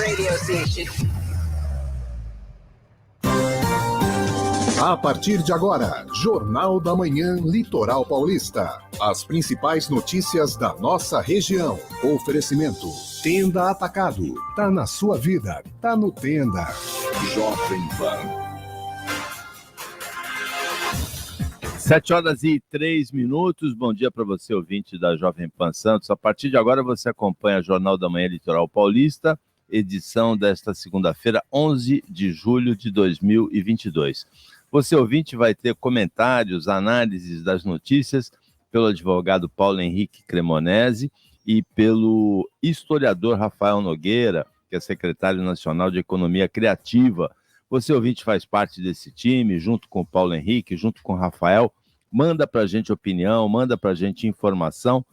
radio station. A partir de agora, Jornal da Manhã, Litoral Paulista. As principais notícias da nossa região. Oferecimento. Tenda Atacado. Tá na sua vida. Tá no Tenda. Jovem Pan. 7h03. Bom dia para você, ouvinte da Jovem Pan Santos. A partir de agora você acompanha o Jornal da Manhã Litoral Paulista, edição desta segunda-feira, 11 de julho de 2022. Você, ouvinte, vai ter comentários, análises das notícias pelo advogado Paulo Henrique Cremonesi e pelo historiador Rafael Nogueira, que é secretário nacional de Economia Criativa. Você, ouvinte, faz parte desse time, junto com o Paulo Henrique, junto com o Rafael. Manda para a gente opinião, manda para a gente informação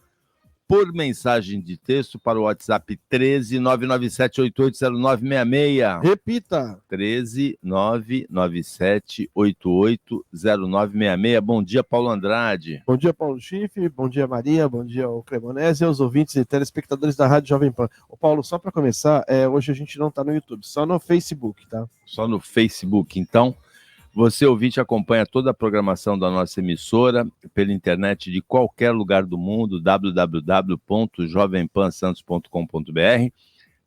por mensagem de texto para o WhatsApp 13997880966. Repita. 13997880966. Bom dia, Paulo Andrade. Bom dia, Paulo Schiff. Bom dia, Maria. Bom dia ao Cremonesi e aos ouvintes e telespectadores da Rádio Jovem Pan. Ô, Paulo, só para começar, hoje a gente não está no YouTube, só no Facebook, tá? Só no Facebook, então. Você, ouvinte, acompanha toda a programação da nossa emissora pela internet de qualquer lugar do mundo, www.jovempansantos.com.br,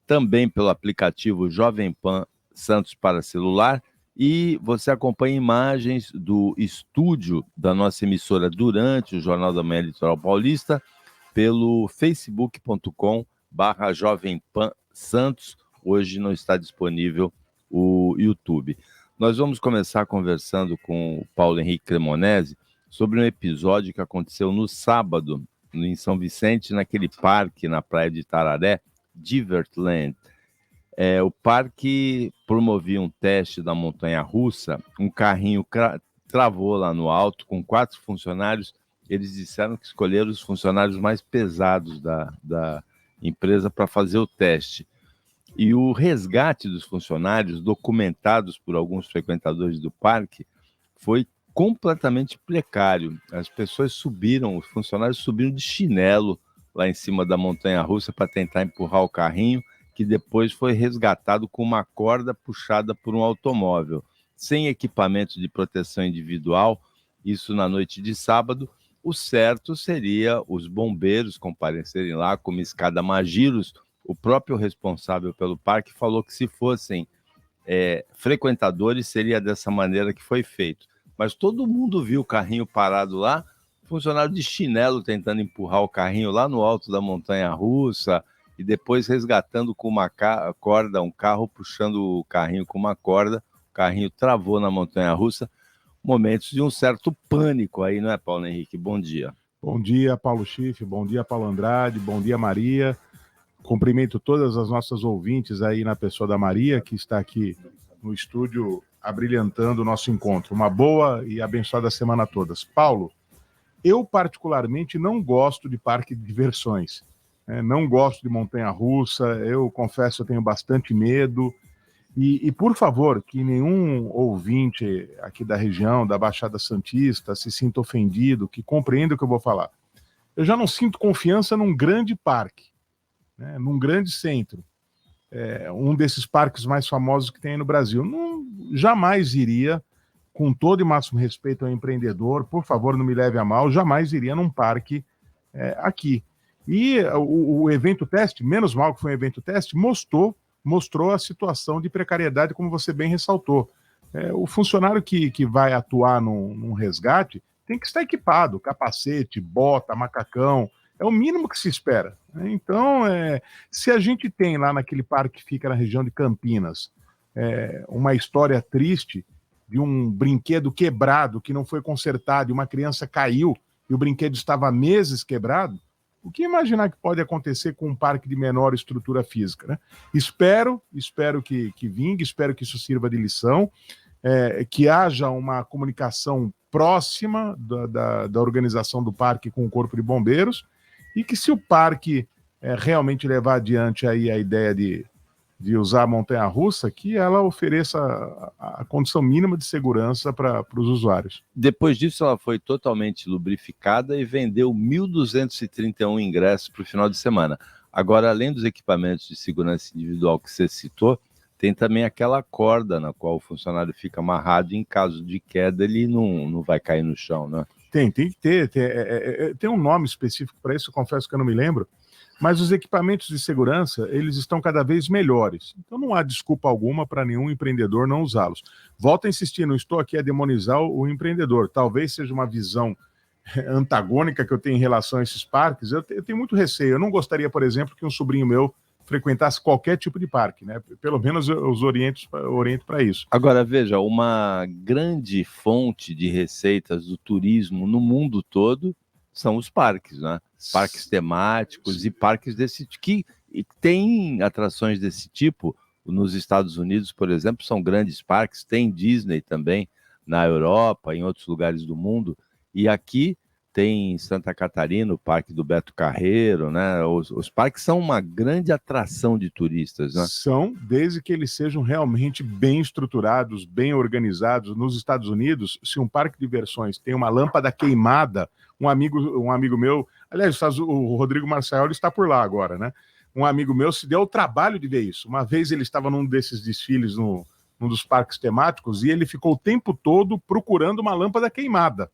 também pelo aplicativo Jovem Pan Santos para celular, e você acompanha imagens do estúdio da nossa emissora durante o Jornal da Manhã Litoral Paulista pelo facebook.com/Jovem Pan Santos. Hoje não está disponível o YouTube. Nós vamos começar conversando com o Paulo Henrique Cremonesi sobre um episódio que aconteceu no sábado, em São Vicente, naquele parque na praia de Tararé, Divertland. O parque promovia um teste da montanha-russa, um carrinho travou lá no alto com 4 funcionários. Eles disseram que escolheram os funcionários mais pesados da empresa para fazer o teste. E o resgate dos funcionários, documentados por alguns frequentadores do parque, foi completamente precário. As pessoas subiram, os funcionários subiram de chinelo lá em cima da montanha-russa para tentar empurrar o carrinho, que depois foi resgatado com uma corda puxada por um automóvel. Sem equipamento de proteção individual, isso na noite de sábado. O certo seria os bombeiros comparecerem lá com uma escada Magiros. O próprio responsável pelo parque falou que se fossem frequentadores, seria dessa maneira que foi feito. Mas todo mundo viu o carrinho parado lá, funcionário de chinelo tentando empurrar o carrinho lá no alto da montanha-russa e depois resgatando com uma corda, um carro puxando o carrinho com uma corda, o carrinho travou na montanha-russa. Momentos de um certo pânico aí, não é, Paulo Henrique? Bom dia. Bom dia, Paulo Schiff, bom dia, Paulo Andrade, bom dia, Maria. Cumprimento todas as nossas ouvintes aí na pessoa da Maria, que está aqui no estúdio abrilhantando o nosso encontro. Uma boa e abençoada semana a todas. Paulo, eu particularmente não gosto de parque de diversões. Não gosto de montanha-russa, eu confesso, eu tenho bastante medo. E, por favor, que nenhum ouvinte aqui da região, da Baixada Santista, se sinta ofendido, que compreenda o que eu vou falar. Eu já não sinto confiança num grande parque. Num grande centro, um desses parques mais famosos que tem aí no Brasil. Jamais iria, com todo e máximo respeito ao empreendedor, por favor, não me leve a mal, jamais iria num parque aqui. E o evento teste, menos mal que foi um evento teste, mostrou a situação de precariedade, como você bem ressaltou. O funcionário que vai atuar num resgate tem que estar equipado, capacete, bota, macacão. É o mínimo que se espera. Então, se a gente tem lá naquele parque que fica na região de Campinas, uma história triste de um brinquedo quebrado que não foi consertado e uma criança caiu e o brinquedo estava há meses quebrado, o que imaginar que pode acontecer com um parque de menor estrutura física, né? Espero que vingue, espero que isso sirva de lição, que haja uma comunicação próxima da organização do parque com o Corpo de Bombeiros, e que se o parque realmente levar adiante aí a ideia de usar a montanha-russa, que ela ofereça a condição mínima de segurança para os usuários. Depois disso, ela foi totalmente lubrificada e vendeu 1.231 ingressos para o final de semana. Agora, além dos equipamentos de segurança individual que você citou, tem também aquela corda na qual o funcionário fica amarrado e em caso de queda ele não vai cair no chão, né? Tem que ter. Tem um nome específico para isso, eu confesso que eu não me lembro, mas os equipamentos de segurança, eles estão cada vez melhores. Então não há desculpa alguma para nenhum empreendedor não usá-los. Volto a insistir, não estou aqui a demonizar o empreendedor. Talvez seja uma visão antagônica que eu tenho em relação a esses parques. Eu tenho muito receio. Eu não gostaria, por exemplo, que um sobrinho meu frequentasse qualquer tipo de parque, né? Pelo menos eu os oriento para isso. Agora, veja, uma grande fonte de receitas do turismo no mundo todo são os parques, né? Parques temáticos e parques desse que tem atrações desse tipo. Nos Estados Unidos, por exemplo, são grandes parques, tem Disney também na Europa, em outros lugares do mundo, e aqui tem em Santa Catarina o Parque do Beto Carreiro, né? Os parques são uma grande atração de turistas, né? São, desde que eles sejam realmente bem estruturados, bem organizados. Nos Estados Unidos, se um parque de diversões tem uma lâmpada queimada, um amigo meu, aliás, o Rodrigo Marçal está por lá agora, né? Um amigo meu se deu o trabalho de ver isso. Uma vez ele estava num desses desfiles num dos parques temáticos e ele ficou o tempo todo procurando uma lâmpada queimada.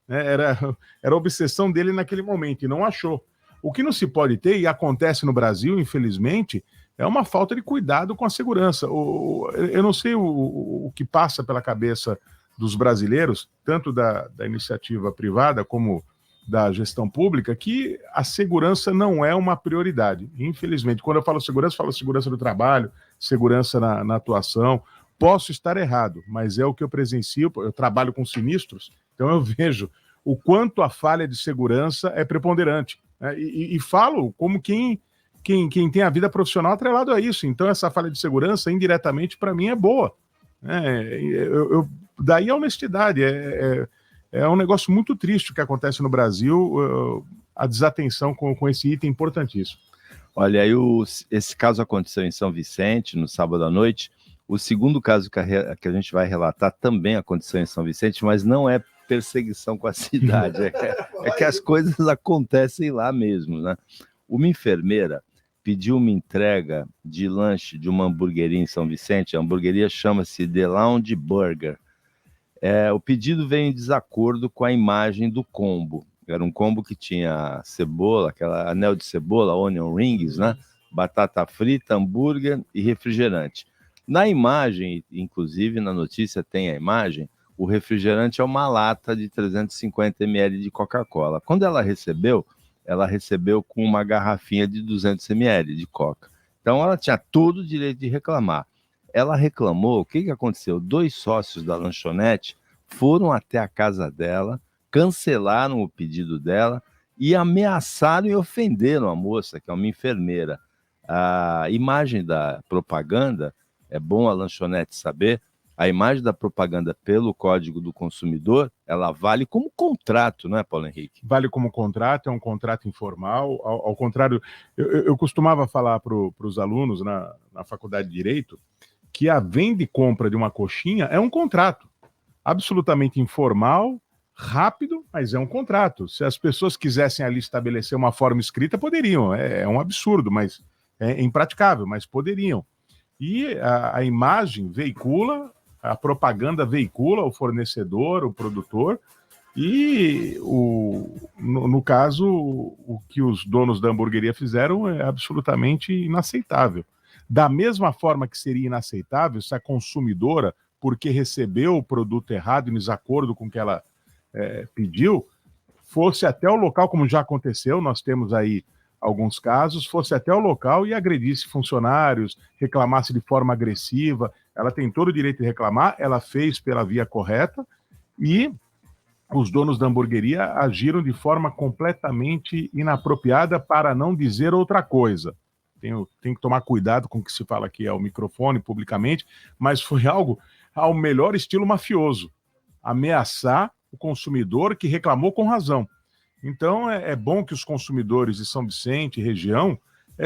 Era a obsessão dele naquele momento e não achou. O que não se pode ter, e acontece no Brasil, infelizmente, é uma falta de cuidado com a segurança. Eu não sei o que passa pela cabeça dos brasileiros, tanto da iniciativa privada como da gestão pública, que a segurança não é uma prioridade. Infelizmente, quando eu falo segurança do trabalho, segurança na atuação. Posso estar errado, mas é o que eu presencio. Eu trabalho com sinistros, então eu vejo o quanto a falha de segurança é preponderante, né? E falo como quem tem a vida profissional atrelado a isso. Então essa falha de segurança, indiretamente, para mim é boa, né? Daí a honestidade. É um negócio muito triste o que acontece no Brasil, a desatenção com esse item importantíssimo. Olha, aí esse caso aconteceu em São Vicente, no sábado à noite. O segundo caso que a gente vai relatar também aconteceu em São Vicente, mas não é perseguição com a cidade, é que as coisas acontecem lá mesmo, né? Uma enfermeira pediu uma entrega de lanche de uma hamburgueria em São Vicente. A hamburgueria chama-se The Lounge Burger. O pedido veio em desacordo com a imagem do combo. Era um combo que tinha cebola, aquela anel de cebola, onion rings, né? Batata frita, hambúrguer e refrigerante. Na imagem, inclusive na notícia tem a imagem, o refrigerante é uma lata de 350 ml de Coca-Cola. Quando ela recebeu com uma garrafinha de 200 ml de Coca. Então ela tinha todo o direito de reclamar. Ela reclamou, o que aconteceu? 2 sócios da lanchonete foram até a casa dela, cancelaram o pedido dela e ameaçaram e ofenderam a moça, que é uma enfermeira. A imagem da propaganda, é bom a lanchonete saber, a imagem da propaganda pelo Código do Consumidor, ela vale como contrato, não é, Paulo Henrique? Vale como contrato, é um contrato informal. Ao contrário, eu costumava falar para os alunos na faculdade de Direito que a venda e compra de uma coxinha é um contrato absolutamente informal, rápido, mas é um contrato. Se as pessoas quisessem ali estabelecer uma forma escrita, poderiam. É um absurdo, mas é impraticável, mas poderiam. E a imagem veicula, a propaganda veicula o fornecedor, o produtor, e no caso, o que os donos da hamburgueria fizeram é absolutamente inaceitável. Da mesma forma que seria inaceitável se a consumidora, porque recebeu o produto errado em desacordo com o que ela pediu, fosse até o local, como já aconteceu, nós temos aí alguns casos, fosse até o local e agredisse funcionários, reclamasse de forma agressiva. Ela tem todo o direito de reclamar, ela fez pela via correta e os donos da hamburgueria agiram de forma completamente inapropriada, para não dizer outra coisa. Tem que tomar cuidado com o que se fala aqui ao microfone, publicamente, mas foi algo ao melhor estilo mafioso, ameaçar o consumidor que reclamou com razão. Então, é bom que os consumidores de São Vicente e região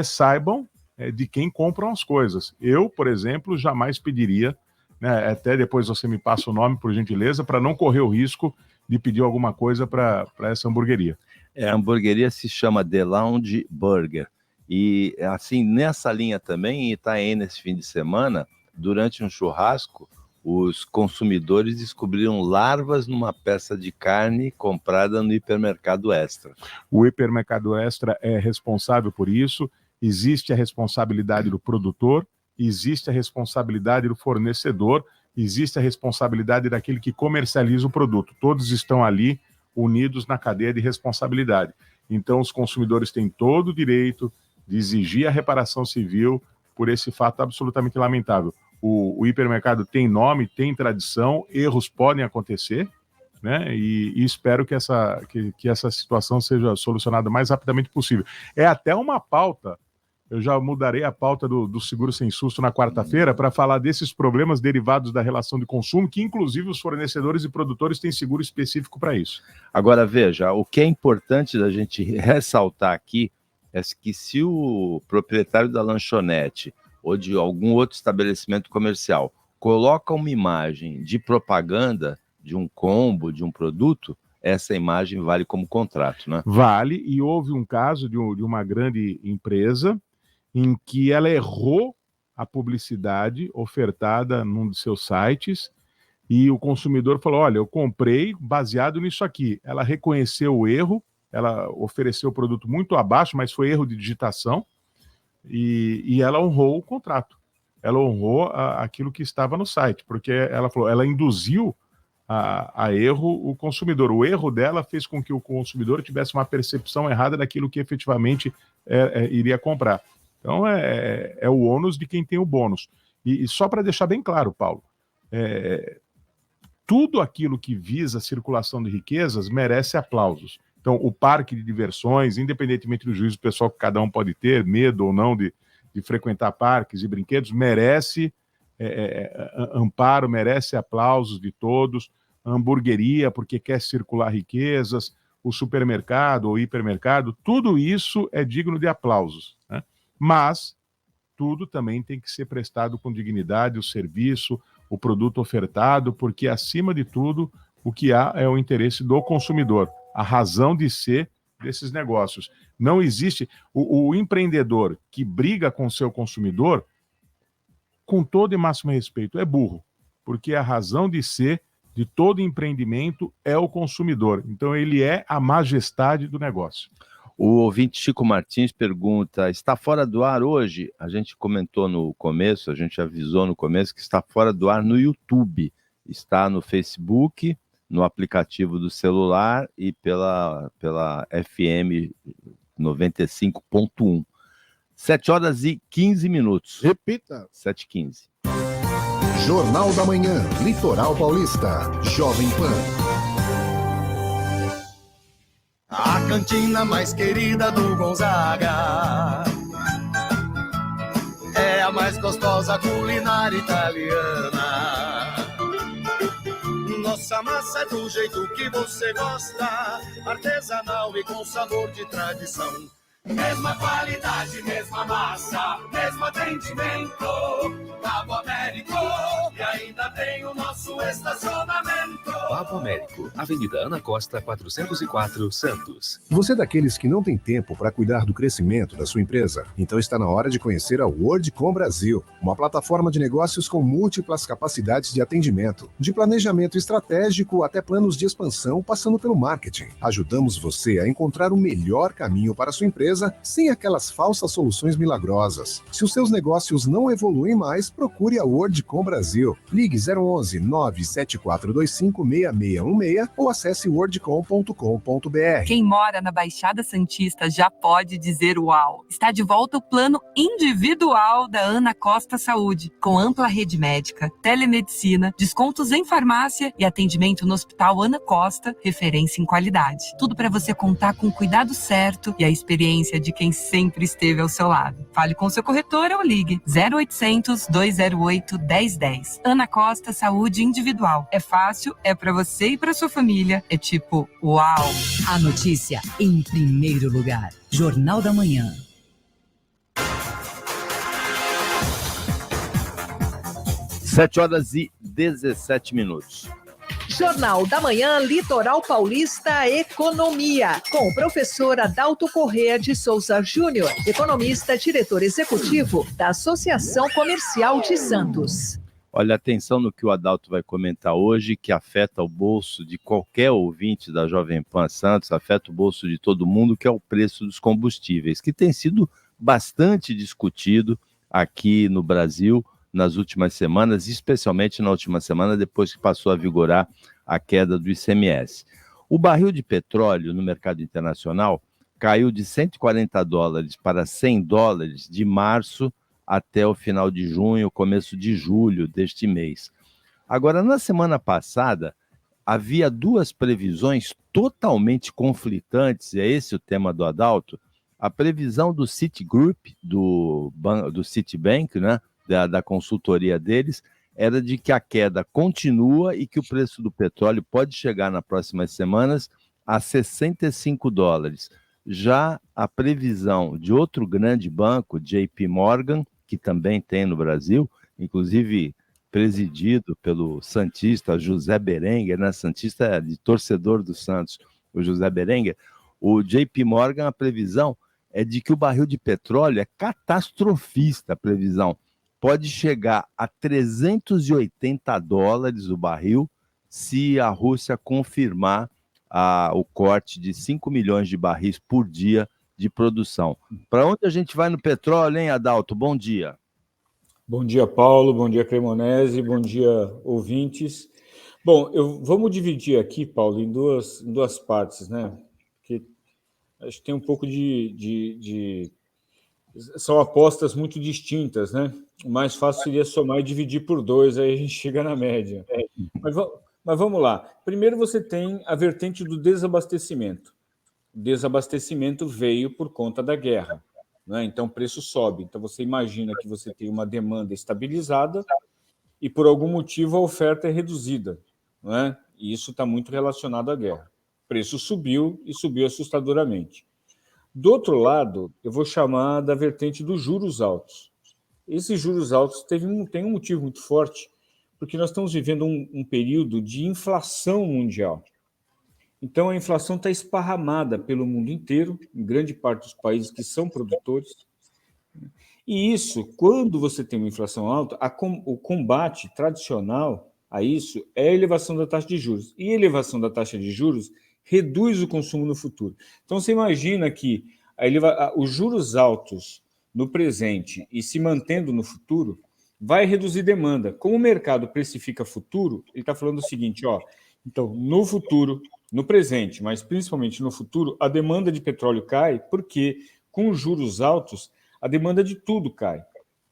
saibam de quem compram as coisas. Eu, por exemplo, jamais pediria, né, até depois você me passa o nome, por gentileza, para não correr o risco de pedir alguma coisa para essa hamburgueria. A hamburgueria se chama The Lounge Burger. E, assim, nessa linha também, em Itaém, nesse fim de semana, durante um churrasco, os consumidores descobriram larvas numa peça de carne comprada no Hipermercado Extra. O Hipermercado Extra é responsável por isso. Existe a responsabilidade do produtor, existe a responsabilidade do fornecedor, existe a responsabilidade daquele que comercializa o produto. Todos estão ali unidos na cadeia de responsabilidade. Então, os consumidores têm todo o direito de exigir a reparação civil por esse fato absolutamente lamentável. O hipermercado tem nome, tem tradição, erros podem acontecer, né? E espero que essa situação seja solucionada o mais rapidamente possível. É até uma pauta, eu já mudarei a pauta do Seguro Sem Susto na quarta-feira para falar desses problemas derivados da relação de consumo, que inclusive os fornecedores e produtores têm seguro específico para isso. Agora, veja, o que é importante da gente ressaltar aqui é que se o proprietário da lanchonete ou de algum outro estabelecimento comercial coloca uma imagem de propaganda de um combo, de um produto, essa imagem vale como contrato, né? Vale, e houve um caso de uma grande empresa em que ela errou a publicidade ofertada num de seus sites e o consumidor falou, olha, eu comprei baseado nisso aqui. Ela reconheceu o erro, ela ofereceu o produto muito abaixo, mas foi erro de digitação, e ela honrou o contrato. Ela honrou aquilo que estava no site, porque ela falou, ela induziu a erro o consumidor. O erro dela fez com que o consumidor tivesse uma percepção errada daquilo que efetivamente iria comprar. Então, é o ônus de quem tem o bônus. E só para deixar bem claro, Paulo, tudo aquilo que visa a circulação de riquezas merece aplausos. Então, o parque de diversões, independentemente do juízo pessoal que cada um pode ter, medo ou não de frequentar parques e brinquedos, merece amparo, merece aplausos de todos. A hamburgueria, porque quer circular riquezas, o supermercado ou hipermercado, tudo isso é digno de aplausos, né? Mas tudo também tem que ser prestado com dignidade, o serviço, o produto ofertado, porque, acima de tudo, o que há é o interesse do consumidor, a razão de ser desses negócios. Não existe o empreendedor que briga com o seu consumidor, com todo e máximo respeito, é burro, porque a razão de ser de todo empreendimento é o consumidor. Então, ele é a majestade do negócio. O ouvinte Chico Martins pergunta, está fora do ar hoje? A gente comentou no começo, a gente avisou no começo que está fora do ar no YouTube. Está no Facebook, no aplicativo do celular e pela FM 95.1. 7h15. Repita. 7h15. Jornal da Manhã, Litoral Paulista, Jovem Pan. A cantina mais querida do Gonzaga é a mais gostosa culinária italiana. Nossa massa é do jeito que você gosta, artesanal e com sabor de tradição. Mesma qualidade, mesma massa, mesmo atendimento. Cabo Américo, e ainda tem o nosso estacionamento. Cabo Américo, Avenida Ana Costa, 404, Santos. Você é daqueles que não tem tempo para cuidar do crescimento da sua empresa? Então está na hora de conhecer a WorldCom Brasil, uma plataforma de negócios com múltiplas capacidades de atendimento, de planejamento estratégico até planos de expansão, passando pelo marketing. Ajudamos você a encontrar o melhor caminho para a sua empresa sem aquelas falsas soluções milagrosas. Se os seus negócios não evoluem mais, procure a WorldCom Brasil. Ligue 011 97425 6616 ou acesse wordcom.com.br. Quem mora na Baixada Santista já pode dizer uau. Está de volta o plano individual da Ana Costa Saúde, com ampla rede médica, telemedicina, descontos em farmácia e atendimento no Hospital Ana Costa, referência em qualidade. Tudo para você contar com o cuidado certo e a experiência de quem sempre esteve ao seu lado. Fale com o seu corretor ou ligue 0800 208 1010. Ana Costa Saúde Individual. É fácil, é para você e para sua família. É tipo, uau! A notícia em primeiro lugar. Jornal da Manhã. 7h17. Jornal da Manhã, Litoral Paulista Economia, com o professor Adalto Corrêa de Souza Júnior, economista, diretor executivo da Associação Comercial de Santos. Olha, atenção no que o Adalto vai comentar hoje, que afeta o bolso de qualquer ouvinte da Jovem Pan Santos, afeta o bolso de todo mundo, que é o preço dos combustíveis, que tem sido bastante discutido aqui no Brasil nas últimas semanas, especialmente na última semana, depois que passou a vigorar a queda do ICMS. O barril de petróleo no mercado internacional caiu de $140 para $100 de março até o final de junho, começo de julho deste mês. Agora, na semana passada, havia duas previsões totalmente conflitantes, é esse o tema do Adalto. A previsão do Citigroup, do Citibank, né, da consultoria deles, era de que a queda continua e que o preço do petróleo pode chegar nas próximas semanas a $65. Já a previsão de outro grande banco, JP Morgan, que também tem no Brasil, inclusive presidido pelo santista José Berenguer, né? Santista de torcedor do Santos, o José Berenguer, o JP Morgan, a previsão é de que o barril de petróleo é catastrofista, a previsão. Pode chegar a $380 o barril se a Rússia confirmar o corte de 5 milhões de barris por dia de produção. Para onde a gente vai no petróleo, hein, Adalto? Bom dia. Bom dia, Paulo. Bom dia, Cremonese. Bom dia, ouvintes. Bom, vamos dividir aqui, Paulo, em duas partes, né? Porque acho que tem um pouco são apostas muito distintas, né? O mais fácil seria somar e dividir por 2, aí a gente chega na média. Mas vamos lá. Primeiro você tem a vertente do desabastecimento. O desabastecimento veio por conta da guerra, né? Então o preço sobe. Então você imagina que você tem uma demanda estabilizada e por algum motivo a oferta é reduzida, né? E isso está muito relacionado à guerra. O preço subiu e subiu assustadoramente. Do outro lado, eu vou chamar da vertente dos juros altos. Esses juros altos têm um motivo muito forte, porque nós estamos vivendo um período de inflação mundial. Então, a inflação está esparramada pelo mundo inteiro, em grande parte dos países que são produtores. E isso, quando você tem uma inflação alta, o combate tradicional a isso é a elevação da taxa de juros. E a elevação da taxa de juros reduz o consumo no futuro. Então, você imagina que os juros altos no presente e se mantendo no futuro vai reduzir demanda. Como o mercado precifica futuro, ele está falando o seguinte, então, no futuro, no presente, mas principalmente no futuro, a demanda de petróleo cai porque, com os juros altos, a demanda de tudo cai.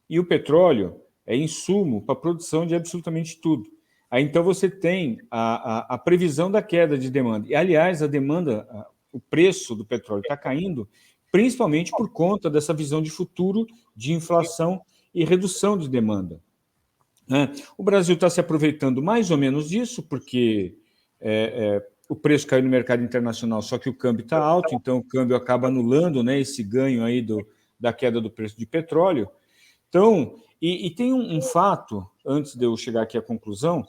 E o petróleo é insumo para a produção de absolutamente tudo. Aí, então, você tem a previsão da queda de demanda. E, aliás, o preço do petróleo está caindo principalmente por conta dessa visão de futuro de inflação e redução de demanda. O Brasil está se aproveitando mais ou menos disso, porque o preço caiu no mercado internacional, só que o câmbio está alto, então o câmbio acaba anulando, né, esse ganho aí da queda do preço de petróleo. Então, e tem um fato, antes de eu chegar aqui à conclusão,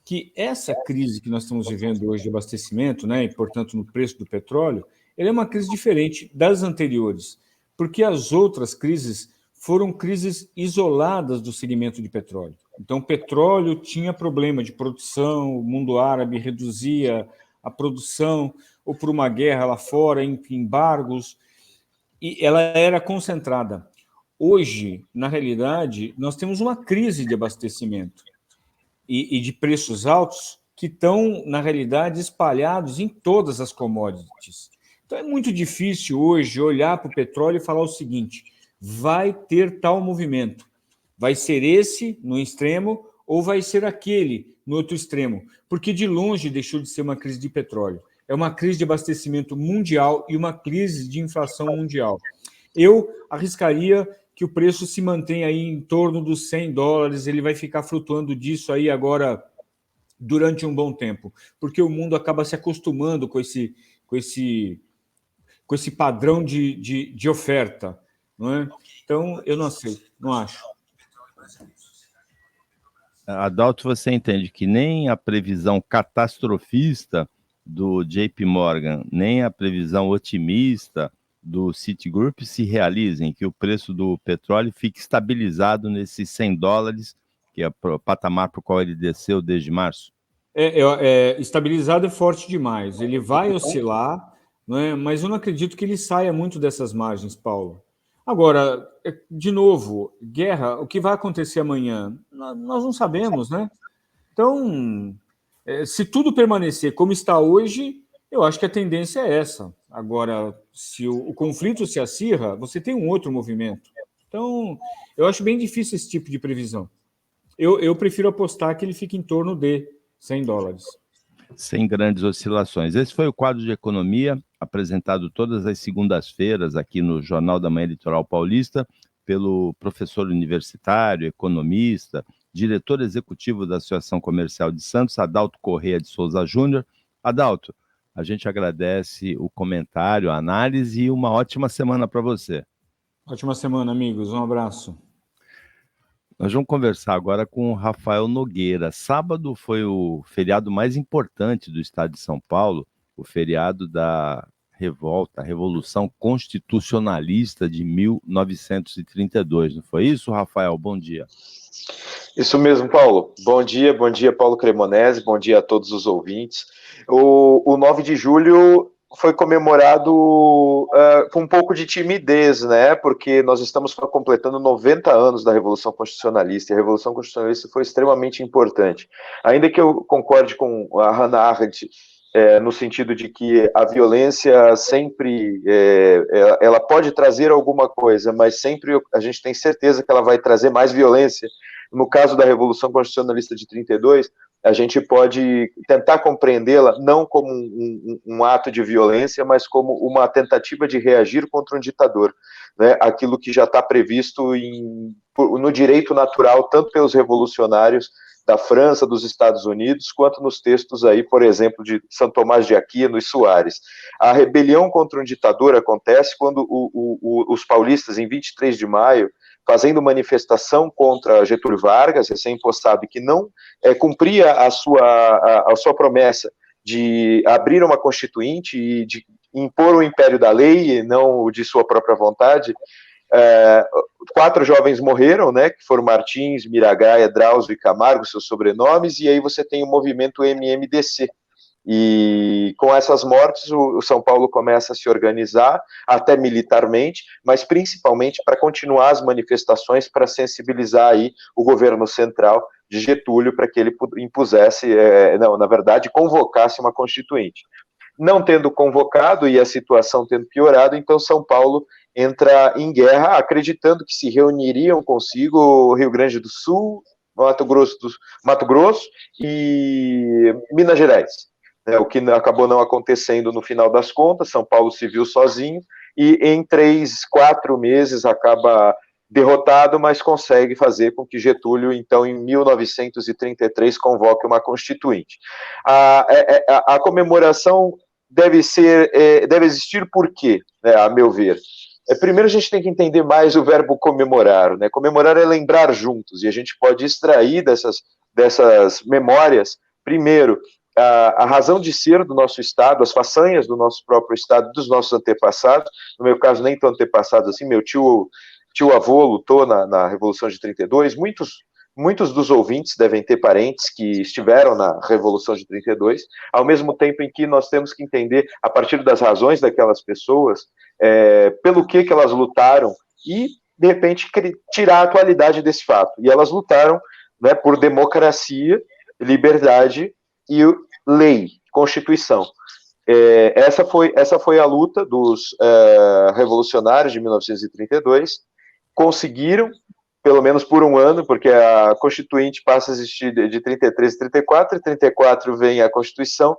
que essa crise que nós estamos vivendo hoje de abastecimento, né, e, portanto, no preço do petróleo, ela é uma crise diferente das anteriores, porque as outras crises foram crises isoladas do segmento de petróleo. Então, o petróleo tinha problema de produção, o mundo árabe reduzia a produção, ou por uma guerra lá fora, embargos, e ela era concentrada. Hoje, na realidade, nós temos uma crise de abastecimento e de preços altos que estão, na realidade, espalhados em todas as commodities. Então, é muito difícil hoje olhar para o petróleo e falar o seguinte: vai ter tal movimento, vai ser esse no extremo ou vai ser aquele no outro extremo, porque de longe deixou de ser uma crise de petróleo. É uma crise de abastecimento mundial e uma crise de inflação mundial. Eu arriscaria que o preço se mantenha aí em torno dos $100, ele vai ficar flutuando disso aí agora durante um bom tempo, porque o mundo acaba se acostumando com esse padrão de oferta, não é? Então, eu não aceito, não acho. Adalto, você entende que nem a previsão catastrofista do JP Morgan, nem a previsão otimista do Citigroup se realizem, que o preço do petróleo fique estabilizado nesses $100, que é o patamar para o qual ele desceu desde março? Estabilizado é forte demais. Ele vai oscilar, não é? Mas eu não acredito que ele saia muito dessas margens, Paulo. Agora, de novo, guerra, o que vai acontecer amanhã? Nós não sabemos, né? Então, se tudo permanecer como está hoje, eu acho que a tendência é essa. Agora, se o conflito se acirra, você tem um outro movimento. Então, eu acho bem difícil esse tipo de previsão. Eu prefiro apostar que ele fique em torno de $100. Sem grandes oscilações. Esse foi o quadro de economia, apresentado todas as segundas-feiras aqui no Jornal da Manhã Litoral Paulista, pelo professor universitário, economista, diretor executivo da Associação Comercial de Santos, Adalto Corrêa de Souza Júnior. Adalto, a gente agradece o comentário, a análise e uma ótima semana para você. Ótima semana, amigos. Um abraço. Nós vamos conversar agora com o Rafael Nogueira. Sábado foi o feriado mais importante do estado de São Paulo, o feriado da revolta, a Revolução Constitucionalista de 1932. Não foi isso, Rafael? Bom dia. Isso mesmo, Paulo. Bom dia, Paulo Cremonese, bom dia a todos os ouvintes. O 9 de julho foi comemorado com um pouco de timidez, né? Porque nós estamos completando 90 anos da Revolução Constitucionalista, e a Revolução Constitucionalista foi extremamente importante. Ainda que eu concorde com a Hannah Arendt, no sentido de que a violência sempre, ela pode trazer alguma coisa, mas sempre a gente tem certeza que ela vai trazer mais violência. No caso da Revolução Constitucionalista de 32, a gente pode tentar compreendê-la não como um ato de violência, mas como uma tentativa de reagir contra um ditador, né? Aquilo que já está previsto no direito natural, tanto pelos revolucionários da França, dos Estados Unidos, quanto nos textos aí, por exemplo, de São Tomás de Aquino e Soares. A rebelião contra um ditador acontece quando os paulistas, em 23 de maio, fazendo manifestação contra Getúlio Vargas, recém-impostado, que não cumpria a sua promessa de abrir uma constituinte e de impor o império da lei, e não de sua própria vontade. 4 jovens morreram, né, que foram Martins, Miragaia, Drauzio e Camargo, seus sobrenomes, e aí você tem o movimento MMDC. E com essas mortes, o São Paulo começa a se organizar, até militarmente, mas principalmente para continuar as manifestações, para sensibilizar aí o governo central de Getúlio, para que ele impusesse, na verdade, convocasse uma constituinte. Não tendo convocado e a situação tendo piorado, então São Paulo entra em guerra, acreditando que se reuniriam consigo Rio Grande do Sul, Mato Grosso e Minas Gerais. O que acabou não acontecendo no final das contas. São Paulo se viu sozinho e em 3, 4 meses acaba derrotado, mas consegue fazer com que Getúlio, então, em 1933, convoque uma constituinte. A comemoração deve existir por quê, né, a meu ver? Primeiro, a gente tem que entender mais o verbo comemorar, né? Comemorar é lembrar juntos, e a gente pode extrair dessas memórias, primeiro, a razão de ser do nosso Estado, as façanhas do nosso próprio Estado, dos nossos antepassados. No meu caso, nem tão antepassados assim, meu tio-avô lutou na Revolução de 32, muitos dos ouvintes devem ter parentes que estiveram na Revolução de 32, ao mesmo tempo em que nós temos que entender, a partir das razões daquelas pessoas, pelo que elas lutaram, e, de repente, tirar a atualidade desse fato. E elas lutaram, né, por democracia, liberdade e lei, Constituição. Essa foi a luta dos revolucionários de 1932, conseguiram, pelo menos por um ano, porque a Constituinte passa a existir de 33 a 34, em 34 vem a Constituição,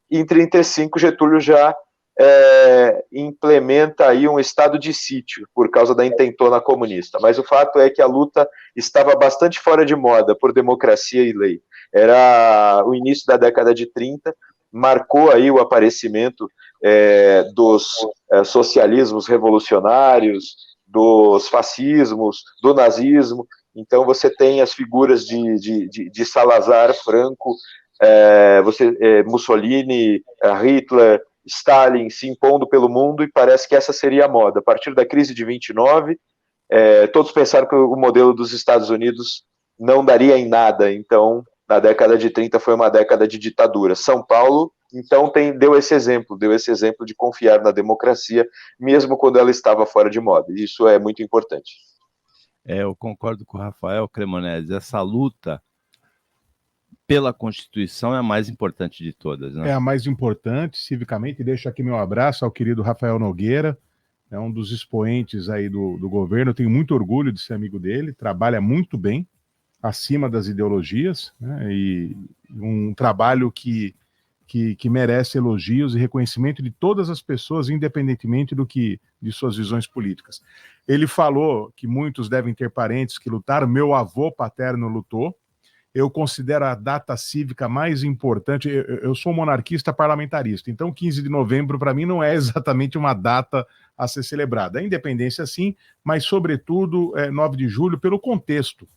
e em 35 Getúlio já implementa aí um estado de sítio, por causa da intentona comunista. Mas o fato é que a luta estava bastante fora de moda por democracia e lei. Era o início da década de 30, marcou aí o aparecimento dos socialismos revolucionários, dos fascismos, do nazismo, Então você tem as figuras de Salazar, Franco, Mussolini, Hitler, Stalin se impondo pelo mundo, e parece que essa seria a moda. A partir da crise de 29, todos pensaram que o modelo dos Estados Unidos não daria em nada, então na década de 30 foi uma década de ditadura. São Paulo, então, deu esse exemplo de confiar na democracia, mesmo quando ela estava fora de moda. Isso é muito importante. Eu concordo com o Rafael Cremonese. Essa luta pela Constituição é a mais importante de todas, né? É a mais importante, civicamente. Deixo aqui meu abraço ao querido Rafael Nogueira, é um dos expoentes aí do governo. Eu tenho muito orgulho de ser amigo dele, trabalha muito bem, acima das ideologias, né? E um trabalho que merece elogios e reconhecimento de todas as pessoas, independentemente de suas visões políticas. Ele falou que muitos devem ter parentes que lutaram, meu avô paterno lutou. Eu considero a data cívica mais importante, eu sou monarquista parlamentarista, então 15 de novembro para mim não é exatamente uma data a ser celebrada. A independência sim, mas sobretudo 9 de julho pelo contexto.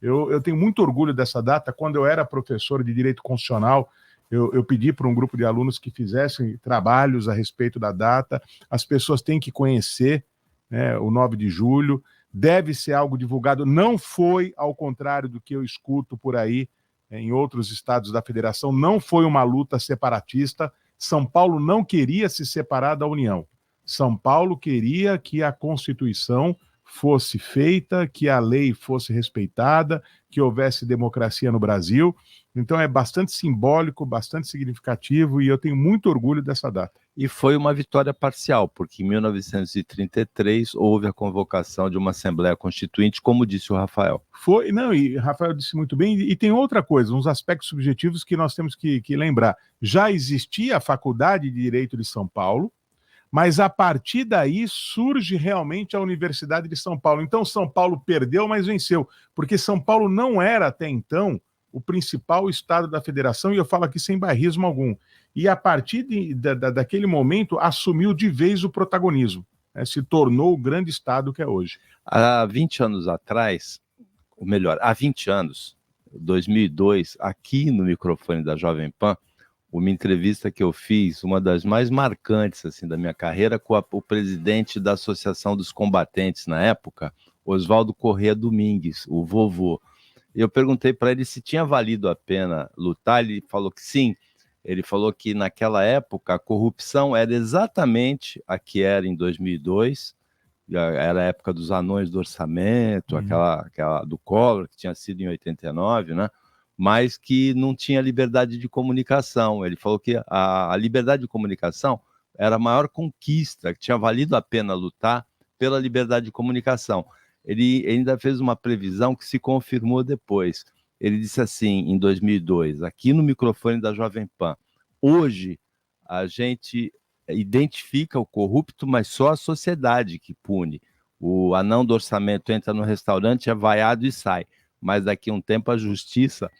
Eu tenho muito orgulho dessa data. Quando eu era professor de Direito Constitucional, eu pedi para um grupo de alunos que fizessem trabalhos a respeito da data. As pessoas têm que conhecer, né, o 9 de julho, deve ser algo divulgado. Não foi, ao contrário do que eu escuto por aí, em outros estados da federação, não foi uma luta separatista. São Paulo não queria se separar da União. São Paulo queria que a Constituição fosse feita, que a lei fosse respeitada, que houvesse democracia no Brasil. Então é bastante simbólico, bastante significativo, e eu tenho muito orgulho dessa data. E foi uma vitória parcial, porque em 1933 houve a convocação de uma Assembleia Constituinte, como disse o Rafael. Foi, não, e Rafael disse muito bem, e tem outra coisa, uns aspectos subjetivos que nós temos que lembrar. Já existia a Faculdade de Direito de São Paulo, mas a partir daí surge realmente a Universidade de São Paulo. Então São Paulo perdeu, mas venceu, porque São Paulo não era até então o principal estado da federação, e eu falo aqui sem bairrismo algum. E a partir daquele momento assumiu de vez o protagonismo, né? Se tornou o grande estado que é hoje. Há 20 anos atrás, ou melhor, há 20 anos, 2002, aqui no microfone da Jovem Pan, uma entrevista que eu fiz, uma das mais marcantes assim, da minha carreira, com o presidente da Associação dos Combatentes na época, Oswaldo Corrêa Domingues, o vovô. Eu perguntei para ele se tinha valido a pena lutar, ele falou que sim. Ele falou que naquela época a corrupção era exatamente a que era em 2002, era a época dos anões do orçamento, aquela do Collor, que tinha sido em 89, né? Mas que não tinha liberdade de comunicação. Ele falou que a liberdade de comunicação era a maior conquista, que tinha valido a pena lutar pela liberdade de comunicação. Ele ainda fez uma previsão que se confirmou depois. Ele disse assim, em 2002, aqui no microfone da Jovem Pan, hoje a gente identifica o corrupto, mas só a sociedade que pune. O anão do orçamento entra no restaurante, é vaiado e sai. Mas daqui a um tempo a justiça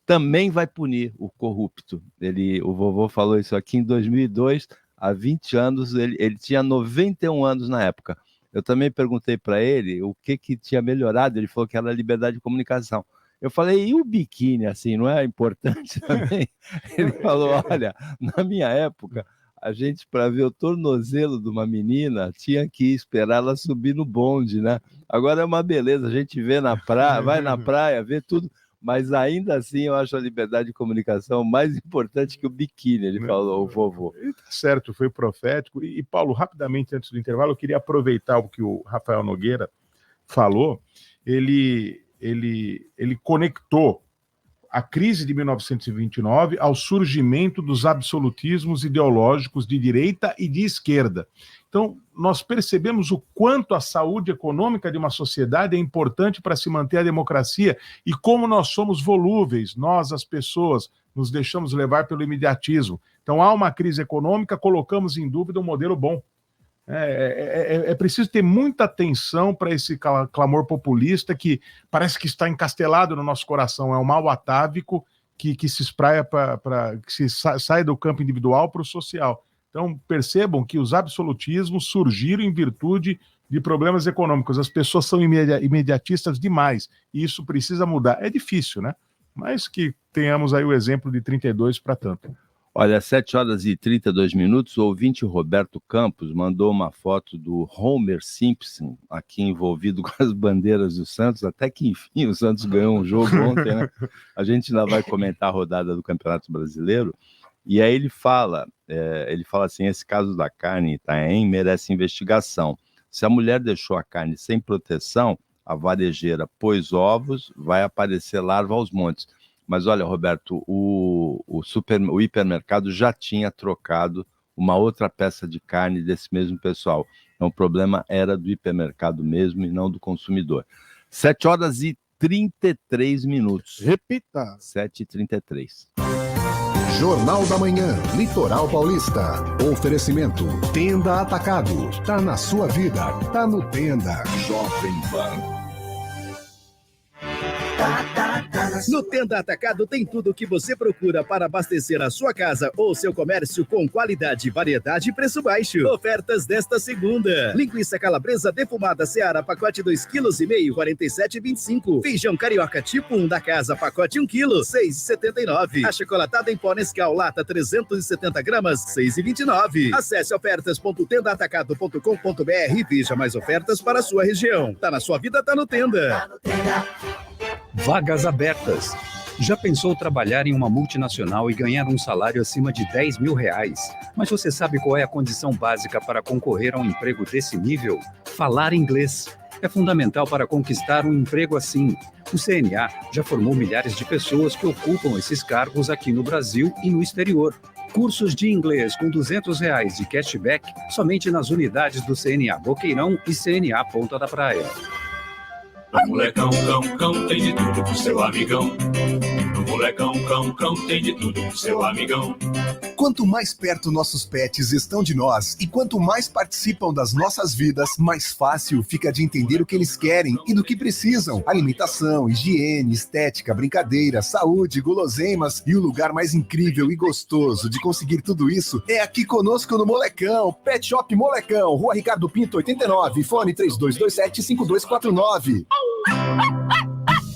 também vai punir o corrupto. O vovô falou isso aqui em 2002, há 20 anos, ele tinha 91 anos na época. Eu também perguntei para ele o que tinha melhorado, ele falou que era a liberdade de comunicação. Eu falei, e o biquíni, assim, não é importante também? Ele falou, olha, na minha época, a gente, para ver o tornozelo de uma menina, tinha que esperar ela subir no bonde, né? Agora é uma beleza, a gente vê na praia, vai na praia, vê tudo, mas ainda assim eu acho a liberdade de comunicação mais importante que o biquíni, ele falou, o vovô. Certo, foi profético. E Paulo, rapidamente antes do intervalo, eu queria aproveitar o que o Rafael Nogueira falou. Ele conectou a crise de 1929 ao surgimento dos absolutismos ideológicos de direita e de esquerda. Então, nós percebemos o quanto a saúde econômica de uma sociedade é importante para se manter a democracia e como nós somos volúveis, nós, as pessoas, nos deixamos levar pelo imediatismo. Então, há uma crise econômica, colocamos em dúvida um modelo bom. É preciso ter muita atenção para esse clamor populista que parece que está encastelado no nosso coração. É um mal atávico que se espraia que se sai do campo individual para o social. Então percebam que os absolutismos surgiram em virtude de problemas econômicos. As pessoas são imediatistas demais e isso precisa mudar. É difícil, né? Mas que tenhamos aí o exemplo de 32 para tanto. Olha, 7h32, o ouvinte Roberto Campos mandou uma foto do Homer Simpson aqui envolvido com as bandeiras do Santos, até que enfim o Santos ganhou um jogo ontem, né? A gente ainda vai comentar a rodada do Campeonato Brasileiro, e aí ele fala assim, esse caso da carne em Itaém merece investigação. Se a mulher deixou a carne sem proteção, a varejeira pôs ovos, vai aparecer larva aos montes. Mas olha, Roberto, o hipermercado já tinha trocado uma outra peça de carne desse mesmo pessoal. Então o problema era do hipermercado mesmo e não do consumidor. 7h33. Repita. 7h33. Jornal da Manhã, Litoral Paulista. Oferecimento, Tenda Atacado. Tá na sua vida, tá no Tenda. Jovem Pan. No Tenda Atacado tem tudo o que você procura para abastecer a sua casa ou seu comércio com qualidade, variedade e preço baixo. Ofertas desta segunda: linguiça calabresa defumada Seara, pacote 2,5 kg, R$ 47,25. Feijão carioca tipo 1 da casa, pacote 1 kg, R$ 6,79. Achocolatado em pó Nescau, lata 370 gramas, R$ 6,29. Acesse ofertas.tendaatacado.com.br e veja mais ofertas para a sua região. Tá na sua vida, tá no Tenda. Vagas abertas. Já pensou trabalhar em uma multinacional e ganhar um salário acima de R$10 mil? Mas você sabe qual é a condição básica para concorrer a um emprego desse nível? Falar inglês. É fundamental para conquistar um emprego assim. O CNA já formou milhares de pessoas que ocupam esses cargos aqui no Brasil e no exterior. Cursos de inglês com R$200 de cashback somente nas unidades do CNA Boqueirão e CNA Ponta da Praia. No molecão, cão, tem de tudo pro seu amigão. No molecão, cão, tem de tudo pro seu amigão. Quanto mais perto nossos pets estão de nós e quanto mais participam das nossas vidas, mais fácil fica de entender o que eles querem e do que precisam. Alimentação, higiene, estética, brincadeira, saúde, guloseimas e o lugar mais incrível e gostoso de conseguir tudo isso é aqui conosco no Molecão. Pet Shop Molecão, Rua Ricardo Pinto, 89, fone 3227-5249.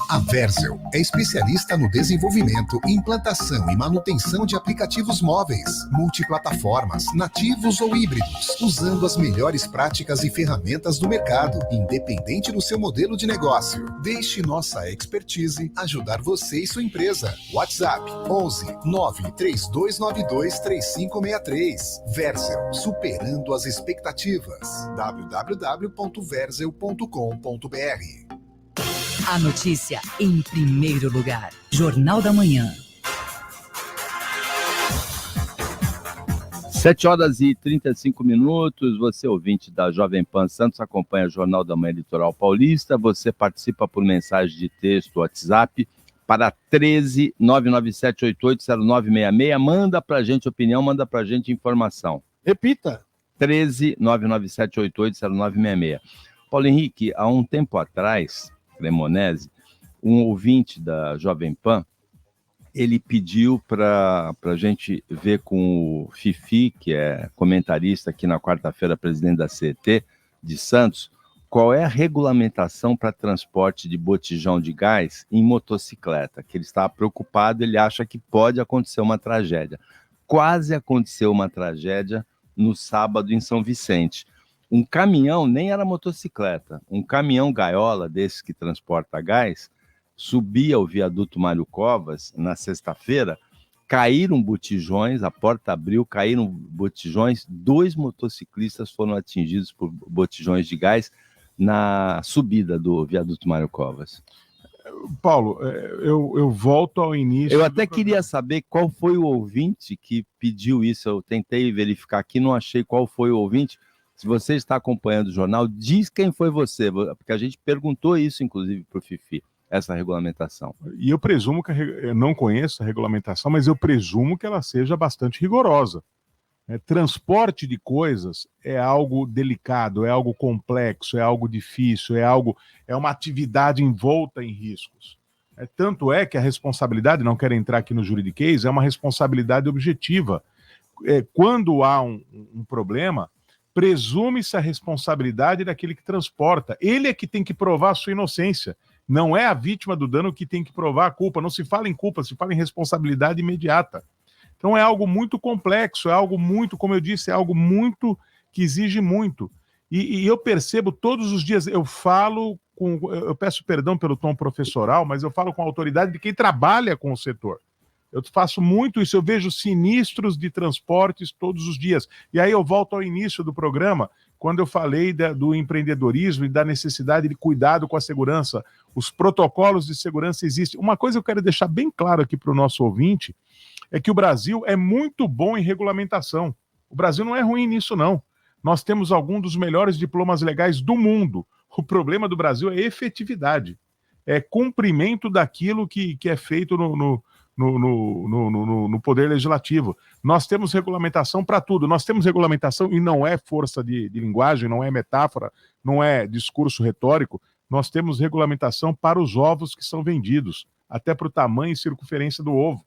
A Verzel é especialista no desenvolvimento, implantação e manutenção de aplicativos móveis, multiplataformas, nativos ou híbridos, usando as melhores práticas e ferramentas do mercado, independente do seu modelo de negócio. Deixe nossa expertise ajudar você e sua empresa. WhatsApp 11 93292 3563. Verzel, superando as expectativas. www.verzel.com.br. A notícia em primeiro lugar. Jornal da Manhã. 7h35. Você, ouvinte da Jovem Pan Santos, acompanha o Jornal da Manhã Litoral Paulista. Você participa por mensagem de texto, WhatsApp, para 13 997880966. Manda pra gente opinião, manda pra gente informação. Repita. 13 997880966. Paulo Henrique, há um tempo atrás, Cremonese, um ouvinte da Jovem Pan, ele pediu para a gente ver com o Fifi, que é comentarista aqui na quarta-feira, presidente da CET de Santos, qual é a regulamentação para transporte de botijão de gás em motocicleta, que ele está preocupado, ele acha que pode acontecer uma tragédia. Quase aconteceu uma tragédia no sábado em São Vicente. Um caminhão, nem era motocicleta, um caminhão gaiola desses que transporta gás, subia o viaduto Mário Covas na sexta-feira, caíram botijões, a porta abriu, caíram botijões, 2 motociclistas foram atingidos por botijões de gás na subida do viaduto Mário Covas. Paulo, eu volto ao início. Eu até queria saber qual foi o ouvinte que pediu isso, eu tentei verificar aqui, não achei qual foi o ouvinte. Se você está acompanhando o jornal, diz quem foi você, porque a gente perguntou isso, inclusive, para o Fifi, essa regulamentação. E eu presumo que eu não conheço a regulamentação, mas eu presumo que ela seja bastante rigorosa. Transporte de coisas é algo delicado, é algo complexo, é algo difícil, é uma atividade envolta em riscos. Tanto é que a responsabilidade, não quero entrar aqui no juridiquês, é uma responsabilidade objetiva. Quando há um problema, presume-se a responsabilidade daquele que transporta. Ele é que tem que provar a sua inocência. Não é a vítima do dano que tem que provar a culpa. Não se fala em culpa, se fala em responsabilidade imediata. Então é algo muito complexo, é algo muito, como eu disse, é algo muito que exige muito. E eu percebo todos os dias, eu peço perdão pelo tom professoral, mas eu falo com a autoridade de quem trabalha com o setor. Eu faço muito isso, eu vejo sinistros de transportes todos os dias. E aí eu volto ao início do programa, quando eu falei do empreendedorismo e da necessidade de cuidado com a segurança. Os protocolos de segurança existem. Uma coisa que eu quero deixar bem claro aqui para o nosso ouvinte é que o Brasil é muito bom em regulamentação. O Brasil não é ruim nisso, não. Nós temos alguns dos melhores diplomas legais do mundo. O problema do Brasil é efetividade. É cumprimento daquilo que é feito no Poder Legislativo. Nós temos regulamentação para tudo. Nós temos regulamentação, e não é força de linguagem, não é metáfora, não é discurso retórico. Nós temos regulamentação para os ovos que são vendidos, até para o tamanho e circunferência do ovo.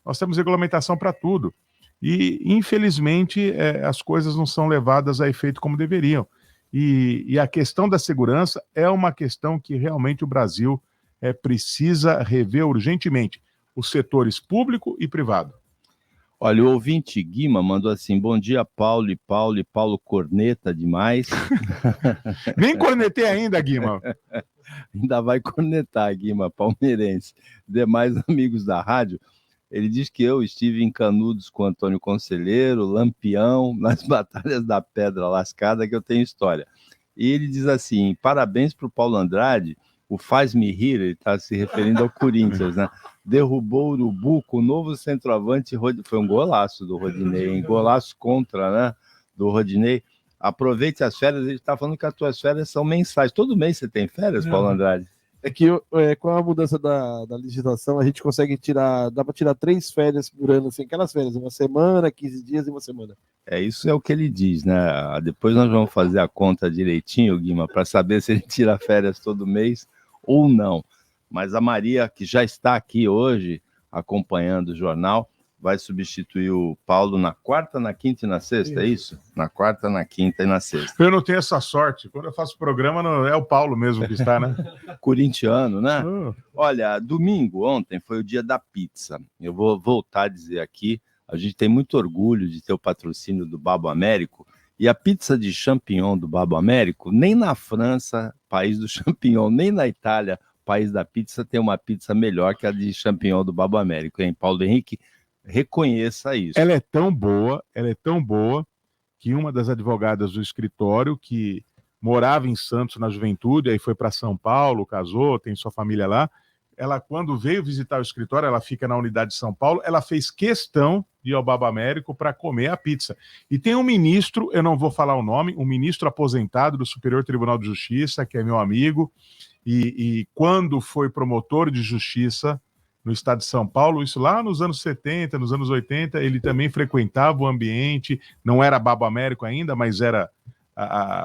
Nós temos regulamentação para tudo. E, infelizmente, as coisas não são levadas a efeito como deveriam. E a questão da segurança é uma questão que realmente o Brasil precisa rever urgentemente. Os setores público e privado. Olha, o ouvinte Guima mandou assim: bom dia, Paulo e Paulo corneta demais. Nem cornetei ainda, Guima. Ainda vai cornetar, Guima, palmeirense. Demais amigos da rádio. Ele diz que eu estive em Canudos com Antônio Conselheiro, Lampião, nas Batalhas da Pedra Lascada, que eu tenho história. E ele diz assim: parabéns para o Paulo Andrade, o faz-me rir, ele está se referindo ao Corinthians, né? Derrubou o Urubu com o novo centroavante, foi um golaço do Rodinei, hein? Golaço contra, né, do Rodinei. Aproveite as férias, ele está falando que as tuas férias são mensais. Todo mês você tem férias, Paulo Andrade? É que com a mudança da legislação, a gente consegue dá para tirar 3 férias por ano, assim, aquelas férias, uma semana, 15 dias e uma semana. Isso é o que ele diz, né? Depois nós vamos fazer a conta direitinho, Guima, para saber se ele tira férias todo mês ou não. Mas a Maria, que já está aqui hoje, acompanhando o jornal, vai substituir o Paulo na quarta, na quinta e na sexta, é isso? Na quarta, na quinta e na sexta. Eu não tenho essa sorte. Quando eu faço programa, não é o Paulo mesmo que está, né? Corintiano, né? Olha, domingo, ontem, foi o dia da pizza. Eu vou voltar a dizer aqui, a gente tem muito orgulho de ter o patrocínio do Babo Américo, e a pizza de champignon do Babo Américo, nem na França, país do champignon, nem na Itália, país da pizza, tem uma pizza melhor que a de champignon do Babo Américo, hein? Paulo Henrique, reconheça isso. Ela é tão boa, que uma das advogadas do escritório, que morava em Santos na juventude, aí foi para São Paulo, casou, tem sua família lá, ela, quando veio visitar o escritório, ela fica na unidade de São Paulo, ela fez questão de ir ao Babo Américo para comer a pizza. E tem um ministro, eu não vou falar o nome, um ministro aposentado do Superior Tribunal de Justiça, que é meu amigo, e quando foi promotor de justiça no estado de São Paulo, isso lá nos anos 70, nos anos 80, ele também frequentava o ambiente, não era Babo Américo ainda, mas era